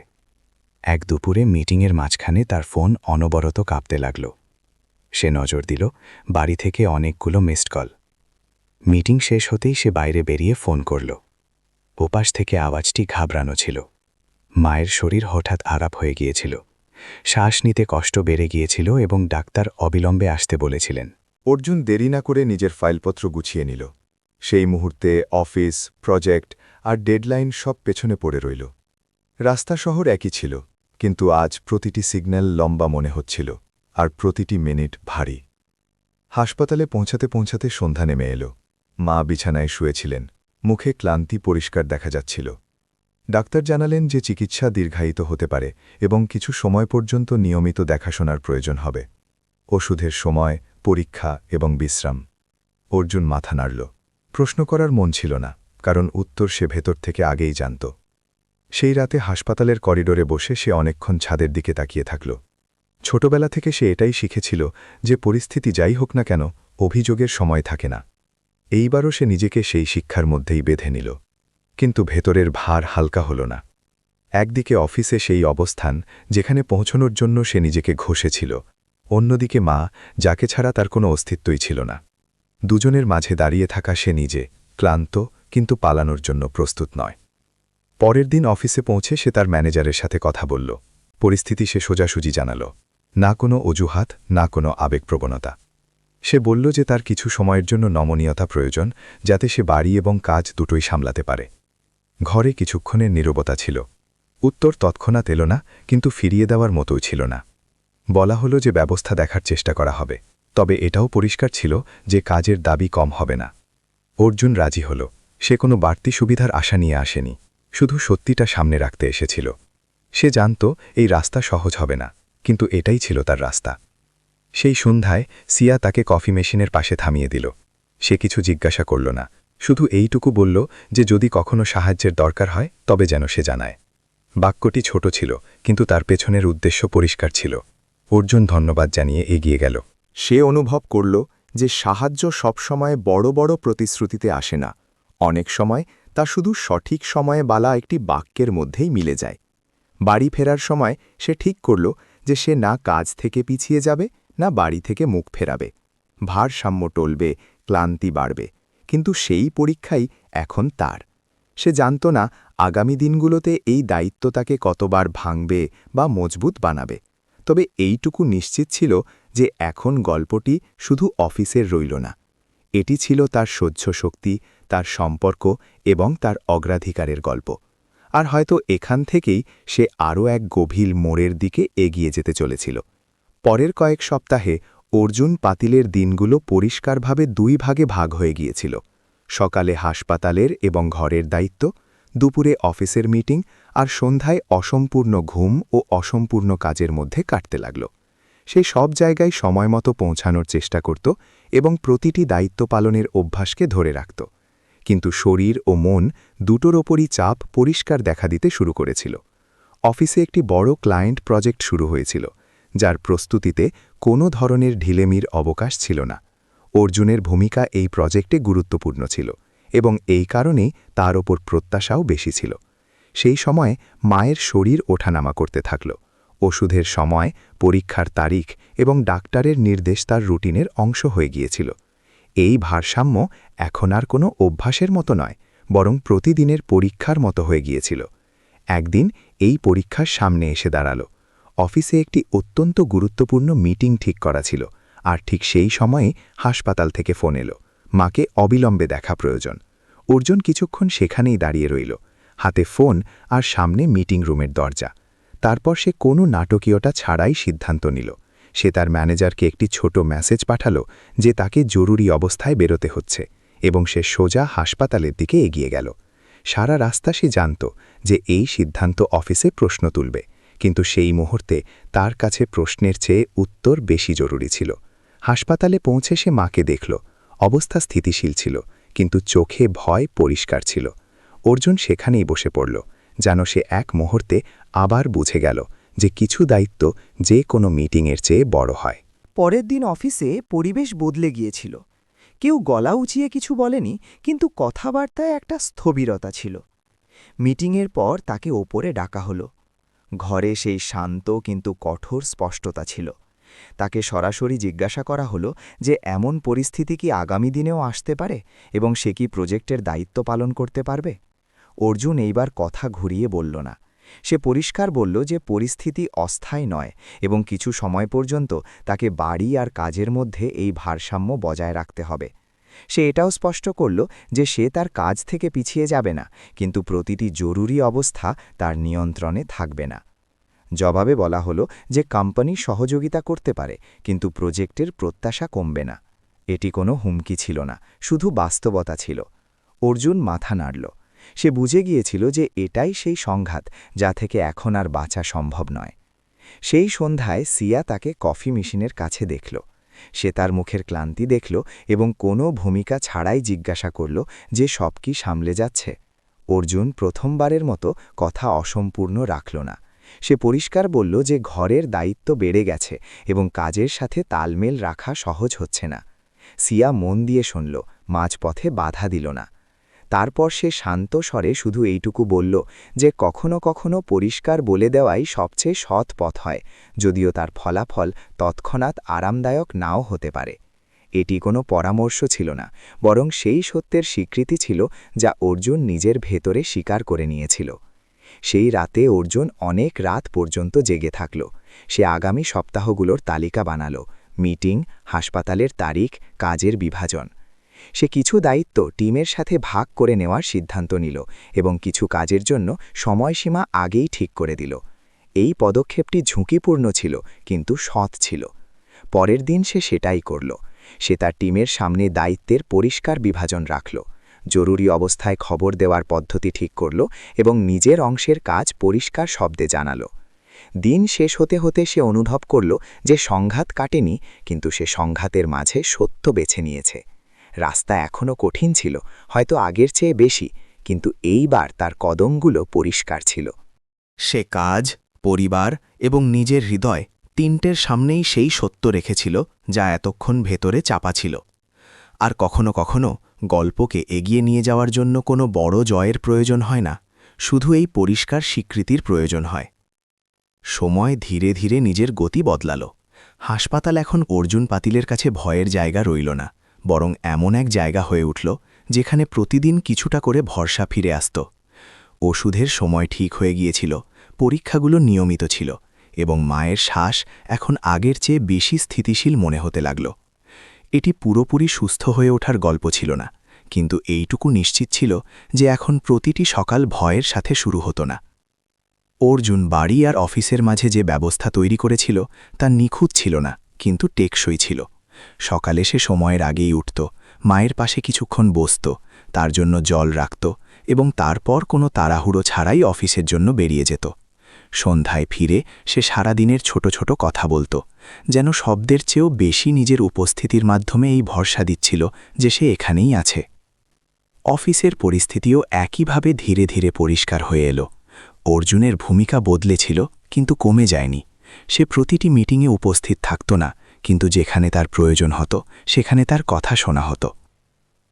এক দুপুরে মিটিংয়ের মাঝখানে তার ফোন অনবরত কাঁপতে লাগল। সে নজর দিল, বাড়ি থেকে অনেকগুলো মিসড কল। মিটিং শেষ হতেই সে বাইরে বেরিয়ে ফোন করল। ওপাশ থেকে আওয়াজটি ঘাবড়ানো ছিল। মায়ের শরীর হঠাৎ আরাপ হয়ে গিয়েছিল, শ্বাস নিতে কষ্ট বেড়ে গিয়েছিল এবং ডাক্তার অবিলম্বে আসতে বলেছিলেন। অর্জুন দেরি না করে নিজের ফাইলপত্র গুছিয়ে নিল। সেই মুহূর্তে অফিস, প্রজেক্ট আর ডেডলাইন সব পেছনে পড়ে রইল। রাস্তা শহর একই ছিল, কিন্তু আজ প্রতিটি সিগন্যাল লম্বা মনে হচ্ছিল, আর প্রতিটি মিনিট ভারী। হাসপাতালে পৌঁছাতে পৌঁছাতে সন্ধ্যা নেমে এল। মা বিছানায় শুয়েছিলেন, মুখে ক্লান্তি পরিষ্কার দেখা যাচ্ছিল। ডাক্তার জানালেন যে চিকিৎসা দীর্ঘায়িত হতে পারে এবং কিছু সময় পর্যন্ত নিয়মিত দেখাশোনার প্রয়োজন হবে। ওষুধের সময়, পরীক্ষা এবং বিশ্রাম। অর্জুন মাথা নাড়ল। প্রশ্ন করার মন ছিল না, কারণ উত্তর সে ভেতর থেকে আগেই জানত। সেই রাতে হাসপাতালের করিডোরে বসে সে অনেকক্ষণ ছাদের দিকে তাকিয়ে থাকল। ছোটবেলা থেকে সে এটাই শিখেছিল যে পরিস্থিতি যাই হোক না কেন, অভিযোগের সময় থাকে না। এইবারও সে নিজেকে সেই শিক্ষার মধ্যেই বেঁধে নিল। কিন্তু ভেতরের ভার হালকা হল না। একদিকে অফিসে সেই অবস্থান যেখানে পৌঁছনোর জন্য সে নিজেকে ঘষেছিল, অন্যদিকে মা, যাকে ছাড়া তার কোনো অস্তিত্বই ছিল না। দুজনের মাঝে দাঁড়িয়ে থাকা সে নিজে, ক্লান্ত কিন্তু পালানোর জন্য প্রস্তুত নয়। পরের দিন অফিসে পৌঁছে সে তার ম্যানেজারের সাথে কথা বলল। পরিস্থিতি সে সোজাসুজি জানাল, না কোনো অজুহাত, না কোনো আবেগপ্রবণতা। সে বলল যে তার কিছু সময়ের জন্য নমনীয়তা প্রয়োজন, যাতে সে বাড়ি এবং কাজ দুটোই সামলাতে পারে। ঘরে কিছুক্ষণের নীরবতা ছিল। উত্তর তৎক্ষণাৎ এল না, কিন্তু ফিরিয়ে দেওয়ার মতোই ছিল না। বলা হলো যে ব্যবস্থা দেখার চেষ্টা করা হবে, তবে এটাও পরিষ্কার ছিল যে কাজের দাবি কম হবে না। অর্জুন রাজি হল। সে কোনো বাড়তি সুবিধার আশা নিয়ে আসেনি, শুধু সত্যিটা সামনে রাখতে এসেছিল। সে জানত এই রাস্তা সহজ হবে না, কিন্তু এটাই ছিল তার রাস্তা। সেই সন্ধ্যায় সিয়া তাকে কফি মেশিনের পাশে থামিয়ে দিল। সে কিছু জিজ্ঞাসা করল না, শুধু এইটুকু বলল যে যদি কখনো সাহায্যের দরকার হয় তবে যেন সে জানায়। বাক্যটি ছোট ছিল, কিন্তু তার পেছনের উদ্দেশ্য পরিষ্কার ছিল। অর্জুন ধন্যবাদ জানিয়ে এগিয়ে গেল। সে অনুভব করল যে সাহায্য সবসময় বড় বড় প্রতিশ্রুতিতে আসে না, অনেক সময় তা শুধু সঠিক সময়ে বলা একটি বাক্যের মধ্যেই মিলে যায়। বাড়ি ফেরার সময় সে ঠিক করল যে সে না কাজ থেকে পিছিয়ে যাবে, না বাড়ি থেকে মুখ ফেরাবে। ভারসাম্য টলবে, ক্লান্তি বাড়বে, কিন্তু সেই পরীক্ষাই এখন তার। সে জানত না আগামী দিনগুলোতে এই দায়িত্ব তাকে কতবার ভাঙবে বা মজবুত বানাবে। তবে এইটুকু নিশ্চিত ছিল যে এখন গল্পটি শুধু অফিসের রইল না, এটি ছিল তার সহ্য শক্তি, তার সম্পর্ক এবং তার অগ্রাধিকারের গল্প। আর হয়তো এখান থেকেই সে আরও এক গভীর মোড়ের দিকে এগিয়ে যেতে চলেছিল। পরের কয়েক সপ্তাহে অর্জুন পাতিলের দিনগুলো পরিষ্কারভাবে দুই ভাগে ভাগ হয়ে গিয়েছিল। সকালে হাসপাতালের এবং ঘরের দায়িত্ব, দুপুরে অফিসের মিটিং, আর সন্ধ্যায় অসম্পূর্ণ ঘুম ও অসম্পূর্ণ কাজের মধ্যে কাটতে লাগল। সে সব জায়গায় সময়মতো পৌঁছানোর চেষ্টা করত এবং প্রতিটি দায়িত্ব পালনের অভ্যাসকে ধরে রাখত। কিন্তু শরীর ও মন দুটোর ওপরই চাপ পরিষ্কার দেখা দিতে শুরু করেছিল। অফিসে একটি বড় ক্লায়েন্ট প্রজেক্ট শুরু হয়েছিল, যার প্রস্তুতিতে কোনো ধরনের ঢিলেমির অবকাশ ছিল না। অর্জুনের ভূমিকা এই প্রজেক্টে গুরুত্বপূর্ণ ছিল এবং এই কারণেই তার ওপর প্রত্যাশাও বেশি ছিল। সেই সময়ে মায়ের শরীর ওঠানামা করতে থাকল। ওষুধের সময়, পরীক্ষার তারিখ এবং ডাক্তারের নির্দেশ তার রুটিনের অংশ হয়ে গিয়েছিল। এই ভারসাম্য এখন আর কোনো অভ্যাসের মতো নয়, বরং প্রতিদিনের পরীক্ষার মতো হয়ে গিয়েছিল। একদিন এই পরীক্ষার সামনে এসে দাঁড়াল। অফিসে একটি অত্যন্ত গুরুত্বপূর্ণ মিটিং ঠিক করা ছিল, আর ঠিক সেই সময়ে হাসপাতাল থেকে ফোন এলো, মাকে অবিলম্বে দেখা প্রয়োজন। অর্জুন কিছুক্ষণ সেখানেই দাঁড়িয়ে রইল, হাতে ফোন আর সামনে মিটিং রুমের দরজা। তারপর সে কোনো নাটকীয়তা ছাড়াই সিদ্ধান্ত নিল। সে তার ম্যানেজারকে একটি ছোট মেসেজ পাঠালো যে তাকে জরুরি অবস্থায় বেরোতে হচ্ছে, এবং সে সোজা হাসপাতালের দিকে এগিয়ে গেল। সারা রাস্তা সে জানত যে এই সিদ্ধান্ত অফিসে প্রশ্ন তুলবে, কিন্তু সেই মুহূর্তে তার কাছে প্রশ্নের চেয়ে উত্তর বেশি জরুরি ছিল। হাসপাতালে পৌঁছে সে মাকে দেখল। অবস্থা স্থিতিশীল ছিল, কিন্তু চোখে ভয় পরিষ্কার ছিল। অর্জুন সেখানেই বসে পড়ল, যেন সে এক মুহূর্তে আবার বুঝে গেল যে কিছু দায়িত্ব যে কোনো মিটিংয়ের চেয়ে বড় হয়। পরের দিন অফিসে পরিবেশ বদলে গিয়েছিল। কেউ গলা উঁচিয়ে কিছু বলেনি, কিন্তু কথাবার্তায় একটা স্থবিরতা ছিল। মিটিংয়ের পর তাকে ওপরে ডাকা হলো। ঘরে সেই শান্ত কিন্তু কঠোর স্পষ্টতা ছিল। তাকে সরাসরি জিজ্ঞাসা করা হলো যে এমন পরিস্থিতি কি আগামী দিনেও আসতে পারে এবং সে কি প্রজেক্টের দায়িত্ব পালন করতে পারবে। অর্জুন এইবার কথা ঘুরিয়ে বলল না। সে পরিষ্কার বলল যে পরিস্থিতি অস্থায়ী নয় এবং কিছু সময় পর্যন্ত তাকে বাড়ি আর কাজের মধ্যে এই ভারসাম্য বজায় রাখতে হবে। সে এটাও স্পষ্ট করল যে সে তার কাজ থেকে পিছিয়ে যাবে না, কিন্তু প্রতিটি জরুরি অবস্থা তার নিয়ন্ত্রণে থাকবে না। জবাবে বলা হলো যে কোম্পানি সহযোগিতা করতে পারে, কিন্তু প্রজেক্টের প্রত্যাশা কমবে না। এটি কোনো হুমকি ছিল না, শুধু বাস্তবতা ছিল। অর্জুন মাথা নাড়ল। সে বুঝে গিয়েছিল যে এটাই সেই সংঘাত যা থেকে এখন আর বাঁচা সম্ভব নয়। সেই সন্ধ্যায় সিয়া তাকে কফি মেশিনের কাছে দেখল। সে তার মুখের ক্লান্তি দেখল এবং কোনো ভূমিকা ছাড়াই জিজ্ঞাসা করল যে সব কি সামলে যাচ্ছে। অর্জুন প্রথমবারের মতো কথা অসম্পূর্ণ রাখল না। সে পরিষ্কার বলল যে ঘরের দায়িত্ব বেড়ে গেছে এবং কাজের সাথে তালমেল রাখা সহজ হচ্ছে না। সিয়া মন দিয়ে শুনল, মাঝপথে বাধা দিল না। তারপর সে শান্ত স্বরে শুধু এইটুকু বলল যে কখনো কখনো পরিষ্কার বলে দেওয়াই সবচেয়ে সৎ পথ হয়, যদিও তার ফলাফল তৎক্ষণাৎ আরামদায়ক নাও হতে পারে। এটি কোনো পরামর্শ ছিল না, বরং সেই সত্যের স্বীকৃতি ছিল যা অর্জুন নিজের ভেতরে স্বীকার করে নিয়েছিল। সেই রাতে অর্জুন অনেক রাত পর্যন্ত জেগে থাকল। সে আগামী সপ্তাহগুলোর তালিকা বানাল, মিটিং, হাসপাতালের তারিখ, কাজের বিভাজন। সে কিছু দায়িত্ব টিমের সাথে ভাগ করে নেওয়ার সিদ্ধান্ত নিল এবং কিছু কাজের জন্য সময়সীমা আগেই ঠিক করে দিল। এই পদক্ষেপটি ঝুঁকিপূর্ণ ছিল, কিন্তু সৎ ছিল। পরের দিন সে সেটাই করল। সে তার টিমের সামনে দায়িত্বের পরিষ্কার বিভাজন রাখল, জরুরি অবস্থায় খবর দেওয়ার পদ্ধতি ঠিক করল এবং নিজের অংশের কাজ পরিষ্কার শব্দে জানাল। দিন শেষ হতে হতে সে অনুভব করল যে সংঘাত কাটেনি, কিন্তু সে সংঘাতের মাঝে সত্য বেছে নিয়েছে। রাস্তা এখনও কঠিন ছিল, হয়তো আগের চেয়ে বেশি, কিন্তু এইবার তার কদমগুলো পরিষ্কার ছিল। সে কাজ, পরিবার এবং নিজের হৃদয় তিনটের সামনেই সেই সত্য রেখেছিল যা এতক্ষণ ভেতরে চাপা ছিল। আর কখনো কখনো গল্পকে এগিয়ে নিয়ে যাওয়ার জন্য কোনো বড় জয়ের প্রয়োজন হয় না, শুধু এই পরিষ্কার স্বীকৃতির প্রয়োজন হয়। সময় ধীরে ধীরে নিজের গতি বদলাল। হাসপাতাল এখন অর্জুন পাতিলের কাছে ভয়ের জায়গা রইল না, বরং এমন এক জায়গা হয়ে উঠল যেখানে প্রতিদিন কিছুটা করে ভরসা ফিরে আসত। ওষুধের সময় ঠিক হয়ে গিয়েছিল, পরীক্ষাগুলো নিয়মিত ছিল এবং মায়ের শ্বাস এখন আগের চেয়ে বেশি স্থিতিশীল মনে হতে লাগল। এটি পুরোপুরি সুস্থ হয়ে ওঠার গল্প ছিল না, কিন্তু এইটুকু নিশ্চিত ছিল যে এখন প্রতিটি সকাল ভয়ের সাথে শুরু হতো না। অর্জুন বাড়ি আর অফিসের মাঝে যে ব্যবস্থা তৈরি করেছিল তা নিখুঁত ছিল না, কিন্তু টেকসই ছিল। সকালে সে সময়ের আগেই উঠত, মায়ের পাশে কিছুক্ষণ বসত, তার জন্য জল রাখত এবং তারপর কোনো তাড়াহুড়ো ছাড়াই অফিসের জন্য বেরিয়ে যেত। সন্ধ্যায় ফিরে সে সারাদিনের ছোট ছোট কথা বলত, যেন শব্দের চেয়েও বেশি নিজের উপস্থিতির মাধ্যমে এই ভরসা দিচ্ছিল যে সে এখানেই আছে। অফিসের পরিস্থিতিও একইভাবে ধীরে ধীরে পরিষ্কার হয়ে এলো। অর্জুনের ভূমিকা বদলেছিল, কিন্তু কমে যায়নি। সে প্রতিটি মিটিংয়ে উপস্থিত থাকত না, কিন্তু যেখানে তার প্রয়োজন হতো সেখানে তার কথা শোনা হতো।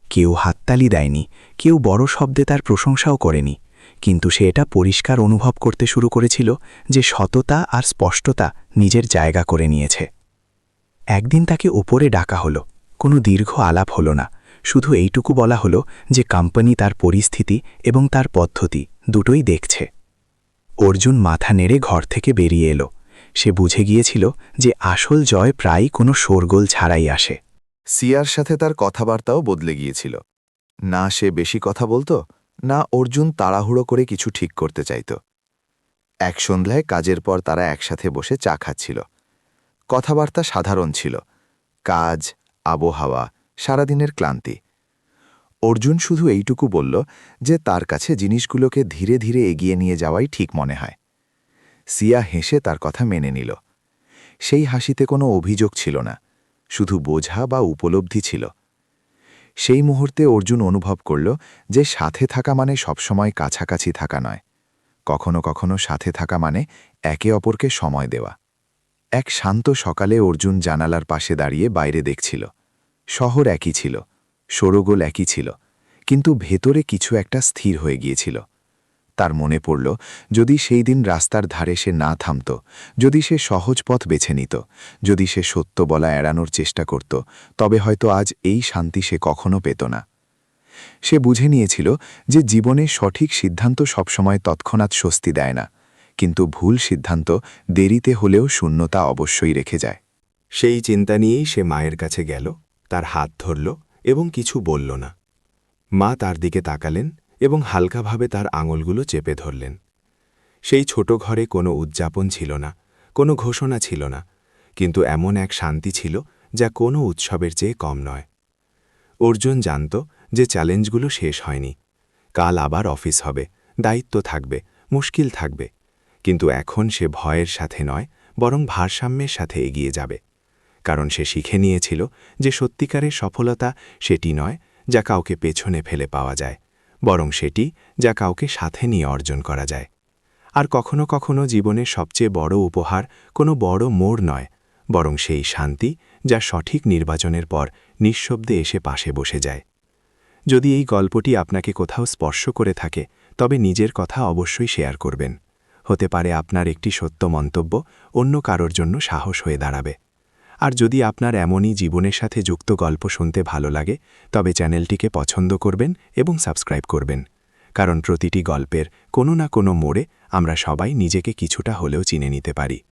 কেউ হাততালি দেয়নি, কেউ বড় শব্দে তার প্রশংসাও করেনি, কিন্তু সে এটা পরিষ্কার অনুভব করতে শুরু করেছিল যে সততা আর স্পষ্টতা নিজের জায়গা করে নিয়েছে। একদিন তাকে ওপরে ডাকা হলো। কোনো দীর্ঘ আলাপ হলো না, শুধু এইটুকু বলা হলো যে কোম্পানি তার পরিস্থিতি এবং তার পদ্ধতি দুটোই দেখছে। অর্জুন মাথা নেড়ে ঘর থেকে বেরিয়ে এলো। সে বুঝে গিয়েছিল যে আসল জয় প্রায়ই কোনো শোরগোল ছাড়াই আসে। সিয়ার সাথে তার কথাবার্তাও বদলে গিয়েছিল। না সে বেশি কথা বলতো, না অর্জুন তাড়াহুড়ো করে কিছু ঠিক করতে চাইত। এক সন্ধ্যায় কাজের পর তারা একসাথে বসে চা খাচ্ছিল। কথাবার্তা সাধারণ ছিল, কাজ, আবহাওয়া, সারাদিনের ক্লান্তি। অর্জুন শুধু এইটুকু বলল যে তার কাছে জিনিসগুলোকে ধীরে ধীরে এগিয়ে নিয়ে যাওয়াই ঠিক মনে হয়। সিয়া হেসে তার কথা মেনে নিল। সেই হাসিতে কোনো অভিযোগ ছিল না, শুধু বোঝা বা উপলব্ধি ছিল। সেই মুহূর্তে অর্জুন অনুভব করল যে সাথে থাকা মানে সবসময় কাছাকাছি থাকা নয়, কখনো কখনো সাথে থাকা মানে একে অপরকে সময় দেওয়া। এক শান্ত সকালে অর্জুন জানালার পাশে দাঁড়িয়ে বাইরে দেখছিল। শহর একই ছিল, সরগোল একই ছিল, কিন্তু ভেতরে কিছু একটা স্থির হয়ে গিয়েছিল। তার মনে পড়ল, যদি সেই দিন রাস্তার ধারে সে না থামত, যদি সে সহজ পথ বেছে নিত, যদি সে সত্য বলা এড়ানোর চেষ্টা করত, তবে হয়তো আজ এই শান্তি সে কখনো পেত না। সে বুঝে নিয়েছিল যে জীবনে সঠিক সিদ্ধান্ত সবসময় তৎক্ষণাৎ স্বস্তি দেয় না, কিন্তু ভুল সিদ্ধান্ত দেরিতে হলেও শূন্যতা অবশ্যই রেখে যায়। সেই চিন্তা নিয়েই সে মায়ের কাছে গেল, তার হাত ধরল এবং কিছু বলল না। মা তার দিকে তাকালেন এবং হালকাভাবে তার আঙুলগুলো চেপে ধরলেন। সেই ছোট ঘরে কোনো উদযাপন ছিল না, কোনো ঘোষণা ছিল না, কিন্তু এমন এক শান্তি ছিল যা কোনো উৎসবের চেয়ে কম নয়। অর্জুন জানত যে চ্যালেঞ্জগুলো শেষ হয়নি। কাল আবার অফিস হবে, দায়িত্ব থাকবে, মুশকিল থাকবে, কিন্তু এখন সে ভয়ের সাথে নয়, বরং ভারসাম্যের সাথে এগিয়ে যাবে। কারণ সে শিখে নিয়েছিল যে সত্যিকারের সফলতা সেটি নয় যা কাউকে পেছনে ফেলে পাওয়া যায়, বরং সেটি যা কাউকে সাথে নিয়ে অর্জন করা যায়। আর কখনো কখনো জীবনের সবচেয়ে বড় উপহার কোনো বড় মোড় নয়, বরং সেই শান্তি যা সঠিক নির্বাচনের পর নিঃশব্দে এসে পাশে বসে যায়। যদি এই গল্পটি আপনাকে কোথাও স্পর্শ করে থাকে, তবে নিজের কথা অবশ্যই শেয়ার করবেন। হতে পারে আপনার একটি সত্য মন্তব্য অন্য কারোর জন্য সাহস হয়ে দাঁড়াবে। আর যদি আপনার এমনই জীবনের সাথে যুক্ত গল্প শুনতে ভালো লাগে, তবে চ্যানেলটিকে পছন্দ করবেন এবং সাবস্ক্রাইব করবেন, কারণ প্রতিটি গল্পের কোনো না কোনো মোড়ে আমরা সবাই নিজেকে কিছুটা হলেও চিনে নিতে পারি।